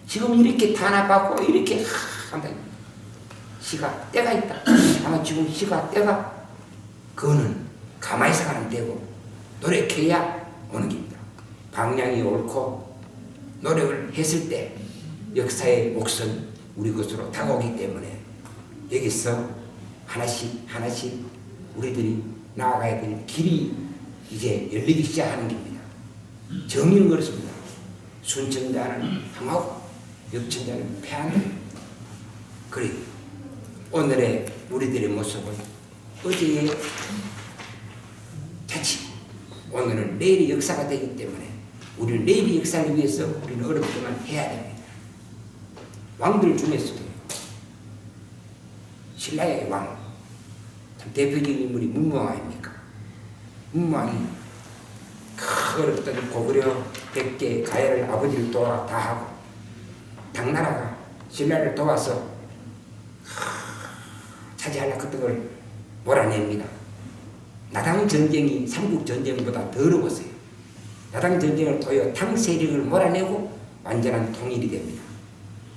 D: 지금 이렇게 탄압받고 이렇게 한다. 시가 때가 있다. 아마 지금 시가 때가 그거는 가만히 있어가 안 되고 노력해야 오는 겁니다. 방향이 옳고 노력을 했을 때 역사의 몫은 우리 것으로 다가오기 때문에 여기서 하나씩 하나씩 우리들이 나아가야 될 길이 이제 열리기 시작하는 겁니다. 정의는 그렇습니다. 순천자는 항하고 역천자는 패한다. 그래 오늘의 우리들의 모습은 어제의 자치, 오늘은 내일의 역사가 되기 때문에 우리는 내일의 역사를 위해서 우리는 어렵지만 해야 됩니다. 왕들 중에서도 신라의 왕, 참 대표적인 인물이 문무왕 아닙니까? 문무왕이 어렵던 고구려 백제 가야를 아버지를 도와 다 하고 당나라가 신라를 도와서 차지하려고 했던 걸 몰아냅니다. 나당 전쟁이 삼국 전쟁보다 더 어려웠어요. 나당 전쟁을 통해 당 세력을 몰아내고 완전한 통일이 됩니다.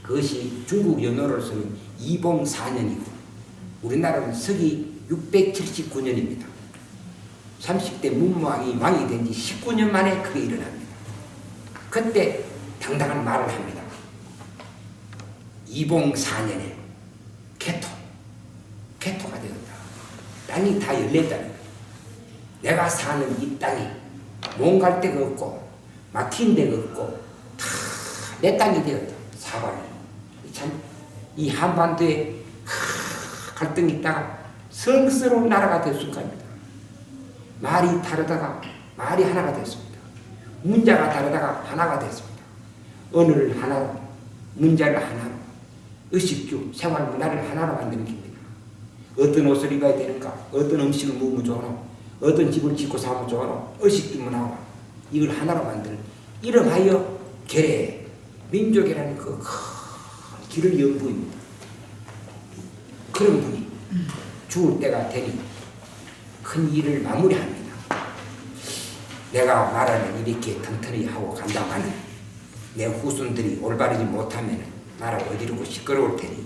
D: 그것이 중국 연호로서는 이봉 4년이고 우리나라는 서기 679년입니다. 30대 문무왕이 왕이 된 지 19년 만에 그게 일어납니다. 그때 당당한 말을 합니다. 이봉 4년에 개토가 되었다. 땅이 다 열렸다는 거예요. 내가 사는 이 땅이 몸 갈 데가 없고 막힌 데가 없고 다 내 땅이 되었다. 사관이 참 이 한반도에 갈등이 있다가 성스러운 나라가 될 순간입니다. 말이 다르다가 말이 하나가 됐습니다. 문자가 다르다가 하나가 됐습니다. 언어를 하나로, 문자를 하나로, 의식주, 생활 문화를 하나로 만드는 겁니다. 어떤 옷을 입어야 되는가, 어떤 음식을 먹으면 좋으노, 어떤 집을 짓고 사면 좋으노, 의식주 문화와 이걸 하나로 만드는 이름하여 계례, 민족이라는 그 길을 연 분입니다. 그런 분이 죽을 때가 되니 큰 일을 마무리합니다. 내가 나라를 이렇게 튼튼히 하고 간다마는 내 후손들이 올바르지 못하면 나라가 어지럽고 시끄러울 테니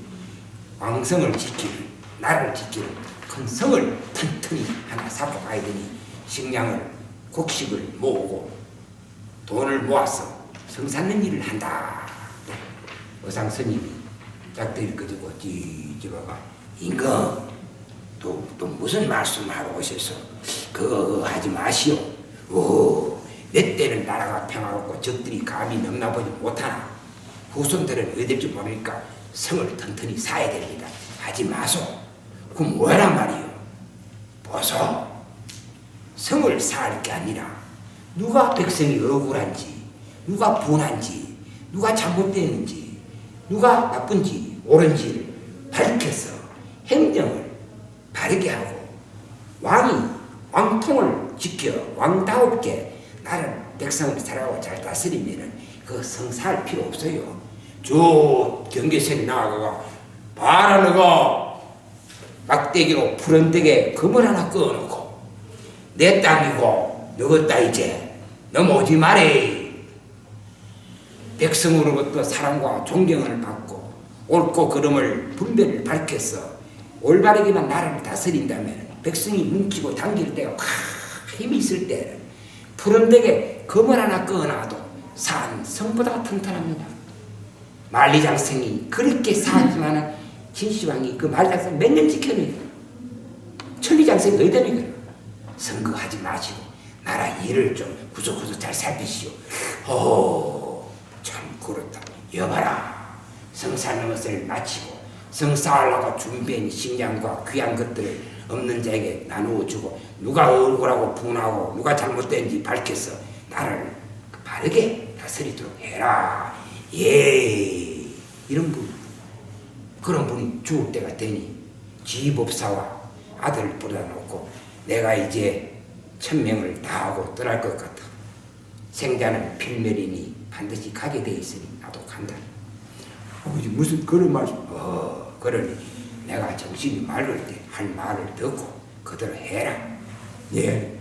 D: 왕성을 지키는, 나라를 지키는 큰 성을 튼튼히 하나 쌓고 가야 되니 식량을, 곡식을 모으고 돈을 모아서 성 쌓는 일을 한다. 어상 스님이 짝대기를 끄집고 뒤집어가 임금 또 무슨 말씀하러 오셔서 그거 하지 마시오. 내 때는 나라가 평화롭고 적들이 감히 넘나보지 못하나 후손들은 어딜 줄 모르니까 성을 튼튼히 쌓아야 됩니다. 하지 마소. 그럼 뭐란 말이오? 보소. 성을 쌓을 게 아니라 누가 백성이 억울한지, 누가 분한지, 누가 잘못되는지, 누가 나쁜지 옳은지를 밝혀서 행정을 바르게 하고 왕이 왕통을 왕다웁게 나를 백성을 살아가고 잘 다스리면은 그 성사할 필요 없어요. 저 경계선에 나가가 봐라 너가 막대기로 푸른 덱에 금을 하나 꺼놓고 내 땅이고 너가 이제 넘어오지 말해. 백성으로부터 사랑과 존경을 받고 옳고 그름을 분별을 밝혀서 올바르게만 나라를 다스린다면 백성이 뭉치고 당길 때가 팍 힘이 있을 때는 푸른 덱에 금을 하나 꺼놔도 산 성보다 튼튼합니다. 만리장성이 그렇게 사지만은 진시황이 그 만리장성 몇 년 지켜내요. 천리장성이 의대니까요. 선거하지 마시고 나라 일을 좀 구석구석 잘 살피시오. 참 그렇다. 여봐라. 성사하는 것을 마치고 성사하려고 준비한 식량과 귀한 것들을 없는 자에게 나누어 주고 누가 억울하고 분하고 누가 잘못된지 밝혀서 나라를 바르게 다스리도록 해라. 예, 이런 분, 그런 분이 죽을 때가 되니 지법사와 아들을 불러놓고 내가 이제 천명을 다하고 떠날 것 같아. 생자는 필멸이니 반드시 가게 돼 있으니 나도 간다. 아버지 무슨 그런 말씀? 그러니 내가 정신이 맑을 때 할 말을 듣고 그대로 해라. 예,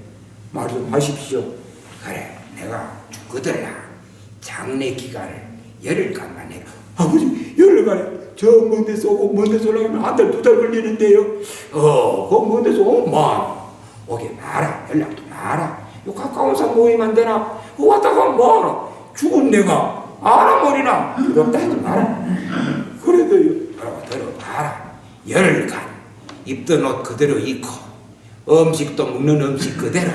D: 말씀하십시오. 그래, 내가 죽거들라 장례 기간을 열흘간만 해라. 아버지 열흘간에 저 먼 데서 오고 먼 데서 오려면 한 달 두 달 걸리는데요. 그 먼 데서 오면 오게 마라. 연락도 마라. 요 가까운 산 모이면 되나? 왔다가 뭐하나? 죽은 내가 알아버리나? 그렇다 하지 마라. 그래도요. 들어봐라. 열흘간 입던 옷 그대로 입고 음식도 먹는 음식 그대로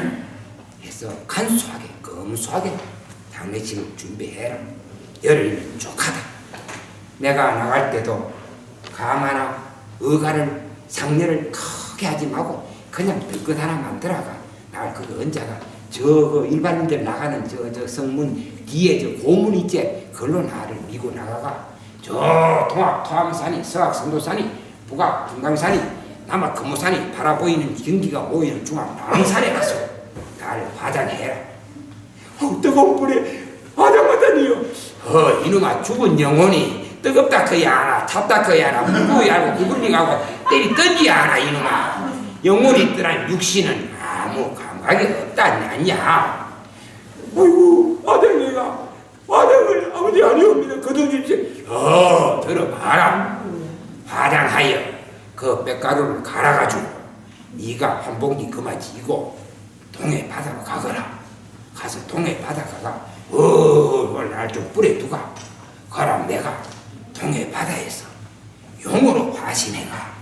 D: 해서 간소하게 검소하게 장례식을 준비해라. 열흘이면 족하다. 내가 나갈 때도 가마나 의가를 상례를 크게 하지 말고 그냥 뜰것 하나 만들어가. 나갈 그거 언제가 저 일반인들 나가는 저 성문 뒤에 저 고문 있지? 그걸로 나를 미고 나가가 저 동학 토암산이 서학 성도산이 북학 금강산이 남학 금호산이 바라보이는 경기가 모이는 중앙 남산에 가서 나를 화장해라. 뜨거운 불에 화장하다니요. 이놈아 죽은 영혼이 뜨겁다 커야 하나 찹다 커야 하나 무거워야 하고 구불링하고 때리 던지야 하나. 이놈아 영혼이 떠난 육신은 아무 감각이 없다니 아니야. 아이고 화장내가 화장을 아버지 아니옵니다. 거둬주세요. 들어봐라. 화장하여 그 빽가루를 갈아가지고 네가 한 봉지 그만 지고 동해 바다로 가거라. 가서 동해 바다가가 날 좀 뿌려 두가. 그럼 내가 동해 바다에서 용으로 화신해가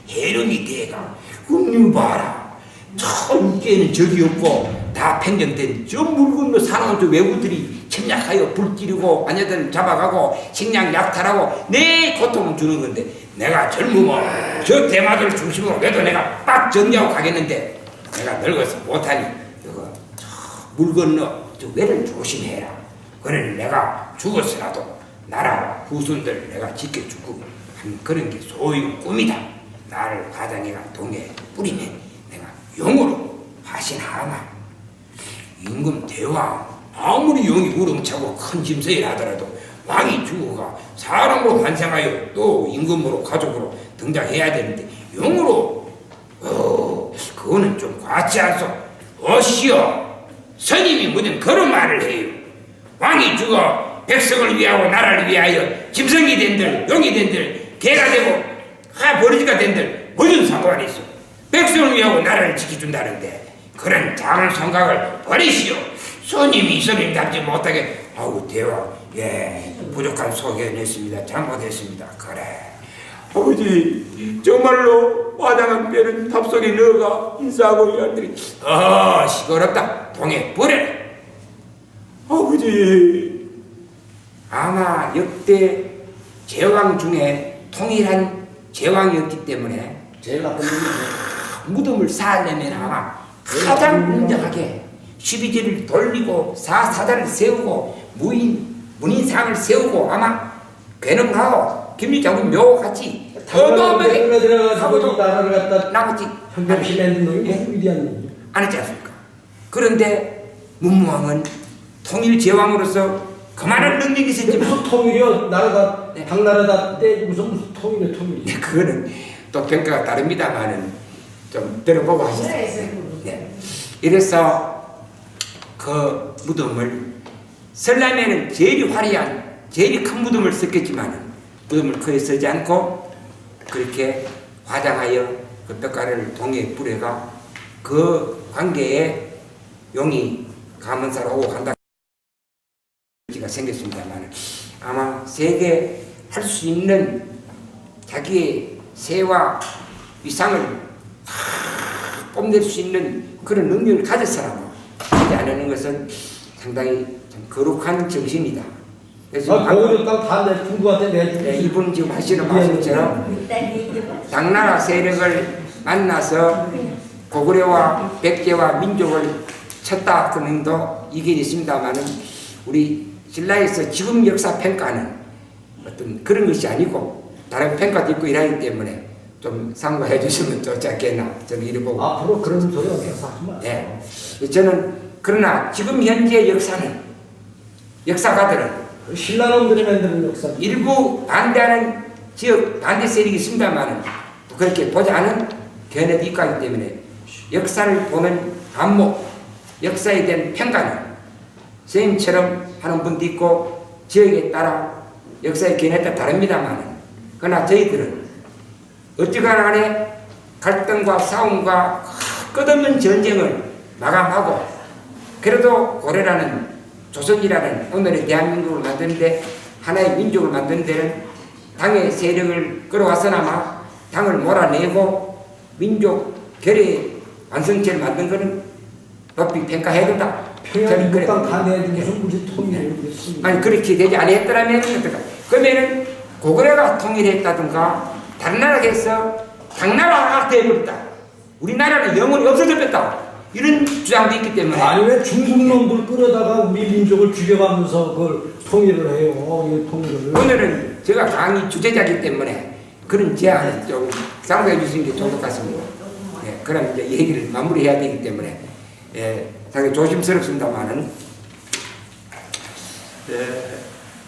D: 해령이 돼가. 그럼 봐라. 참 이게는 적이 없고 다 팽정된 저 물 건너 사나운 저 외구들이 침략하여 불지르고 아녀들 잡아가고 식량 약탈하고 내 고통을 주는 건데 내가 젊으면 저 대마들 중심으로 그래도 내가 빡 정리하고 가겠는데 내가 늙어서 못하니 이거 물 건너 저 외를 조심해라. 그러니 내가 죽었으라도 나라 후손들 내가 지켜주고 한 그런 게 소유 꿈이다. 나를 화장해가 동에 뿌리면 내가 용으로 화신하마. 임금 대왕 아무리 용이 우렁차고 큰 짐승이라 하더라도 왕이 죽어가 사람으로 환생하여 또 임금으로 가족으로 등장해야 되는데 용으로 그거는 좀 과하지 않소? 어시오. 스님이 무슨 그런 말을 해요. 왕이 죽어 백성을 위하고 나라를 위하여 짐승이 된들 용이 된들 개가 되고 버리지가 된들 무슨 상관이 있어? 백성을 위하고 나라를 지켜준다는데 그런 작은 생각을 버리시오. 스님이 스님답지 못하게 아우 대왕 예 부족한 소견했습니다. 잘못했습니다. 그래 아버지 정말로 화장한 뼈를 탑속에 넣어가 인사하고 이한들이 시끄럽다. 동해 버려. 아버지 아마 역대 제왕 중에 통일한 제왕이었기 때문에
E: 제일 나쁜 놈이죠.
D: 무덤을 쌓으려면 아마 가장 공정하게 12지를 돌리고 사사단을 세우고 문인상을 세우고 아마 괴능하고 김유장군 묘같이 어마어마하게
E: 들어가지고 이 나라를 갖다
D: 나머지
E: 현병실 내는 놈이 무슨 위대한 놈이죠.
D: 안 했지 않습니까? 그런데 문무왕은 통일 제왕으로서 그만한 능력이 있었지만
E: 무슨 통일이요? 나라가
D: 네.
E: 당나라다 때 무슨 통일이?
D: 그거는 또 평가가 다릅니다만은 좀 들어보고 하셨어요. 네. 이래서 그 무덤을 설날에는 제일 화려한 제일 큰 무덤을 썼겠지만은 무덤을 거의 쓰지 않고 그렇게 화장하여 그 뼈가루를 동해에 뿌려가 그 관계에 용이 감언사로 오고 간다 가 생겼습니다만 아마 세계 할 수 있는 자기의 세와 위상을 다 뽐낼 수 있는 그런 능력을 가진 사람은 하지 않는 것은 상당히 좀 거룩한 정신이다. 그래서
E: 고구려 땅다 내 중국한테 내주고.
D: 네, 이분 지금 하시는 말씀처럼 당나라 세력을 만나서 고구려와 백제와 민족을 쳤다 그런 도 이견이 있습니다만은 우리 신라에서 지금 역사 평가는 어떤 그런 것이 아니고 다른 평가도 있고 이러기 때문에 좀 참고해 주시면 좋지 않겠나 저는 이래 보고
E: 앞으로 그런 소리 하지 마.
D: 네. 저는 그러나 지금 현재 역사는 역사가들은
E: 신라놈들이 만드는 역사.
D: 일부 반대하는 지역 반대 세력이 있습니다만은 또 그렇게 보지 않은 견해도 있고 하기 때문에 역사를 보는 안목, 역사에 대한 평가는 선생님처럼 하는 분도 있고 지역에 따라 역사의 견해에 따라 다릅니다만은 그러나 저희들은 어찌가나 간에 갈등과 싸움과 끝없는 전쟁을 마감하고 그래도 고려라는 조선이라는 오늘의 대한민국을 만드는데 하나의 민족을 만드는 데는 당의 세력을 끌어와서나마 당을 몰아내고 민족 결의 완성체를 만든 것은 높이 평가해야 된다.
E: 평양 북방 다 내주고 무슨 우리 통일을 했습니다.
D: 아니 그렇게 되지 아니했더라면 어떨까? 그러면은 고구려가 통일했다든가 다른 나라에서 당나라가 되어버렸다. 우리나라는 영원히 없어졌다. 이런 주장도 있기 때문에
E: 아니 왜 중국 놈들 끌어다가 우리 민족을 죽여가면서 그걸 통일을 해요? 이 통일을.
D: 오늘은 제가 강의 주제자이기 때문에 그런 제안을 좀 상고해 주시는 게 좋을 것 같습니다. 예, 그럼 이제 얘기를 마무리해야 되기 때문에 예, 상당히 조심스럽습니다만은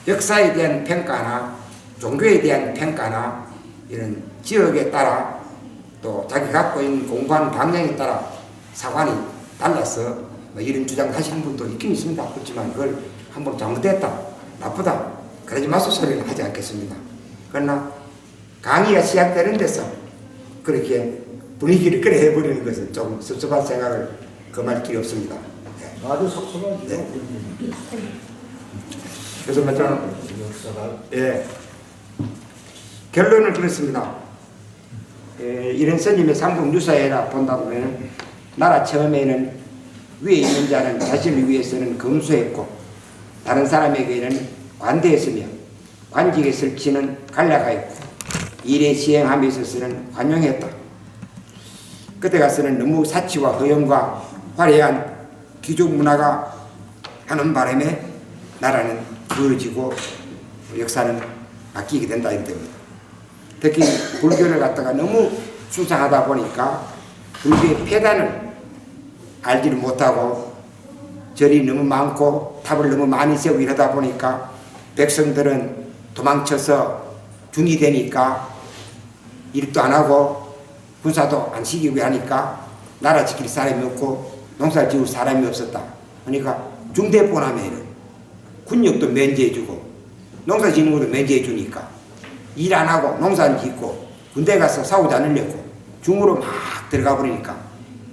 D: 역사에 대한 평가나 종교에 대한 평가나 이런 지역에 따라 또 자기 갖고 있는 공부하는 방향에 따라 사관이 달라서 뭐 이런 주장 하시는 분도 있긴 있습니다. 그렇지만 그걸 한번 잘못됐다, 나쁘다 그러지 마소 소리를 하지 않겠습니다. 그러나 강의가 시작되는 데서 그렇게 분위기를 끌어해버리는 것은 좀 섭섭한 생각을 금할 길이 없습니다. 네.
E: 아주 섭섭하죠.
D: 네. 그래서 저는 예, 결론을 그렇습니다. 이런 스님의 삼국유사에라 본다 보면 나라 처음에는 위에 있는 자는 자신을 위해서는 검소했고 다른 사람에게는 관대했으며 관직에 설치는 간략하였고 일에 시행함에 있어서는 관용했다. 그때 가서는 너무 사치와 허영과 화려한 귀족 문화가 하는 바람에 나라는 그어지고 역사는 바뀌게 된다 이렇게 됩니다. 특히 불교를 갖다가 너무 수상하다 보니까 불교의 폐단을 알지를 못하고 절이 너무 많고 탑을 너무 많이 세우고 이러다 보니까 백성들은 도망쳐서 중이 되니까 일도 안 하고 군사도 안 시키고 하니까 나라 지킬 사람이 없고 농사 지을 사람이 없었다. 그러니까 중대포함에는 군역도 면제해주고 농사 짓는 것도 면제해주니까 일 안 하고 농사 안 짓고 군대 가서 싸우지 않으려고 중으로 막 들어가 버리니까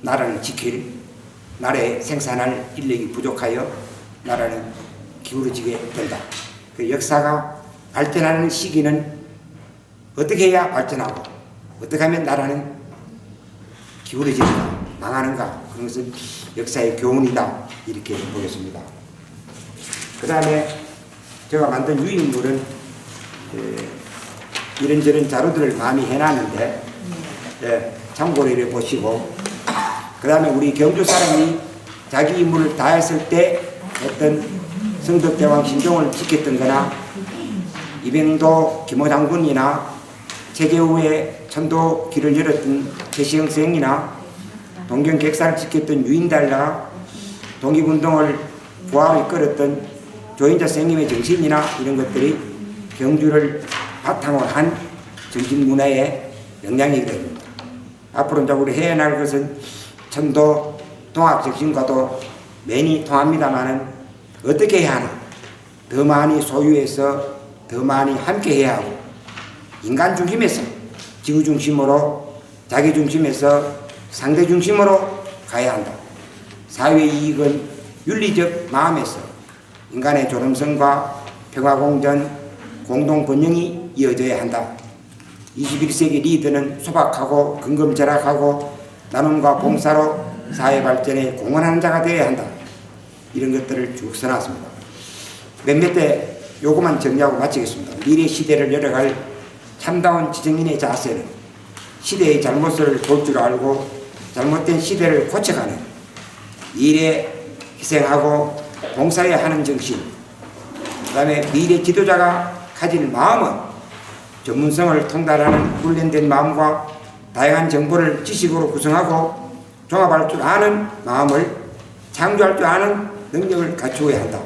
D: 나라를 지킬 나라에 생산할 인력이 부족하여 나라는 기울어지게 된다. 그 역사가 발전하는 시기는 어떻게 해야 발전하고 어떻게 하면 나라는 기울어지는가 망하는가 그런 것은 역사의 교훈이다 이렇게 보겠습니다. 그 다음에 제가 만든 유인물은 이런저런 자료들을 많이 해놨는데 참고를 해보시고 그 다음에 우리 경주 사람이 자기 임무를 다했을 때 어떤 성덕대왕 신종을 지켰던 거나 이병도 김호 장군이나 체계후에 천도 길을 열었던 최시영 선생이나 동경 객사를 지켰던 유인달라
C: 독립운동을 부활을 끌었던 조인자 선생님의 정신이나 이런 것들이 경주를 바탕으로 한 정신문화의 영향력이 됩니다. 앞으로 이제 우리 해야 할 것은 천도 동학 정신과도 매니 통합니다마는 어떻게 해야 하나? 더 많이 소유해서 더 많이 함께 해야 하고 인간 중심에서 지구 중심으로 자기 중심에서 상대 중심으로 가야 한다. 사회 이익은 윤리적 마음에서 인간의 존엄성과 평화공존, 공동번영이 이어져야 한다. 21세기 리더는 소박하고 근검절약하고 나눔과 봉사로 사회 발전에 공헌하는 자가 되어야 한다. 이런 것들을 쭉 써놨습니다. 몇몇 대 요것만 정리하고 마치겠습니다. 미래 시대를 열어갈 참다운 지정인의 자세는 시대의 잘못을 볼 줄 알고 잘못된 시대를 고쳐가는 일에 희생하고 봉사해야 하는 정신, 그 다음에 미래 지도자가 가질 마음은 전문성을 통달하는 훈련된 마음과 다양한 정보를 지식으로 구성하고 종합할 줄 아는 마음을 창조할 줄 아는 능력을 갖추어야 한다.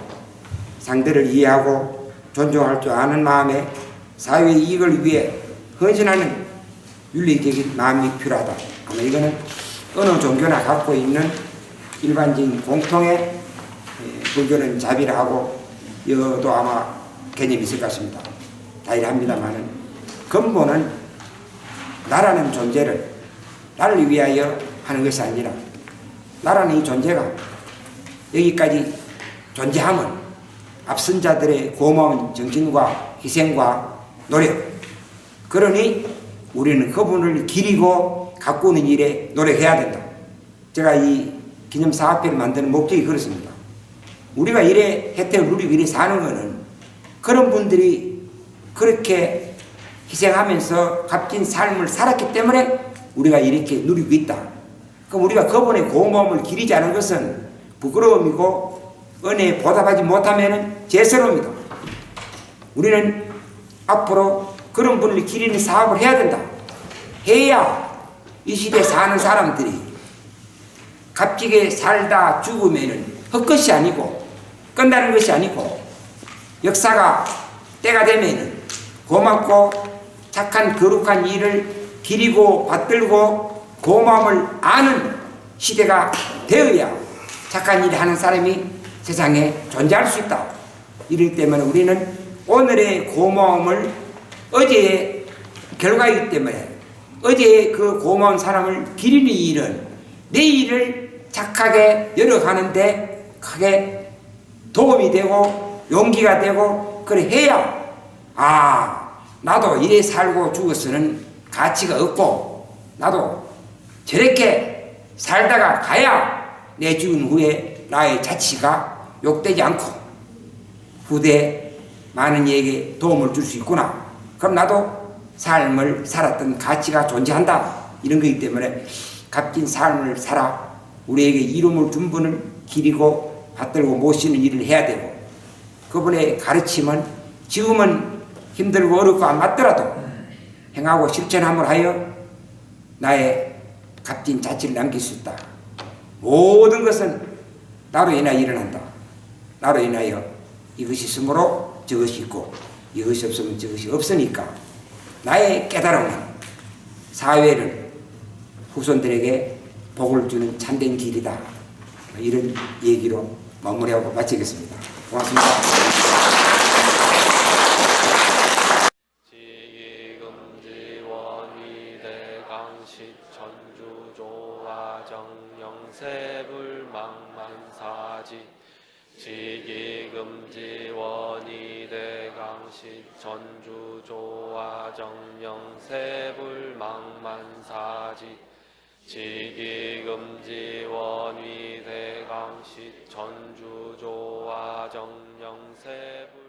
C: 상대를 이해하고 존중할 줄 아는 마음에 사회 이익을 위해 헌신하는 윤리적인 마음이 필요하다. 아마 이거는 어느 종교나 갖고 있는 일반적인 공통의 불교는 자비를 하고 여도 아마 개념이 있을 것 같습니다. 다일합니다만은 근본은 나라는 존재를 나를 위하여 하는 것이 아니라 나라는 이 존재가 여기까지 존재함은 앞선 자들의 고마운 정신과 희생과 노력, 그러니 우리는 그분을 기리고 가꾸는 일에 노력해야 된다. 제가 이 기념사업회를 만드는 목적이 그렇습니다. 우리가 이래 혜택을 누리고 이래 사는 것은 그런 분들이 그렇게 희생하면서 값진 삶을 살았기 때문에 우리가 이렇게 누리고 있다. 그럼 우리가 그분의 고마움을 기리지 않은 것은 부끄러움이고 은혜에 보답하지 못하면 죄스러움이다. 우리는 앞으로 그런 분을 기리는 사업을 해야 된다. 해야 이 시대에 사는 사람들이 값지게 살다 죽으면 헛것이 아니고 끝나는 것이 아니고 역사가 때가 되면 고맙고 착한 거룩한 일을 기리고 받들고 고마움을 아는 시대가 되어야 착한 일을 하는 사람이 세상에 존재할 수 있다. 이렇기 때문에 우리는 오늘의 고마움을 어제의 결과이기 때문에 어제의 그 고마운 사람을 기리는 일은 내일을 착하게 열어가는데 크게 도움이 되고 용기가 되고 그래 해야 나도 이래 살고 죽어서는 가치가 없고 나도 저렇게 살다가 가야 내 죽은 후에 나의 자치가 욕되지 않고 후대 많은 이에게 도움을 줄 수 있구나. 그럼 나도 삶을 살았던 가치가 존재한다. 이런 거기 때문에 값진 삶을 살아 우리에게 이름을 준 분을 기리고 받들고 모시는 일을 해야 되고 그분의 가르침은 지금은 힘들고 어렵고 안 맞더라도 행하고 실천함을 하여 나의 값진 자치를 남길 수 있다. 모든 것은 나로 인하여 일어난다. 나로 인하여 이것이 있으므로 저것이 있고 이것이 없으면 저것이 없으니까 나의 깨달음은 사회를 후손들에게 복을 주는 참된 길이다. 이런 얘기로 마무리하고 마치겠습니다. 고맙습니다.
A: 지금지원위대강시 전주조화정영세불망만사지 지기금지원위대강시 전주조화정영세불망만사지 지기금지원위대강시 전주조화정영세불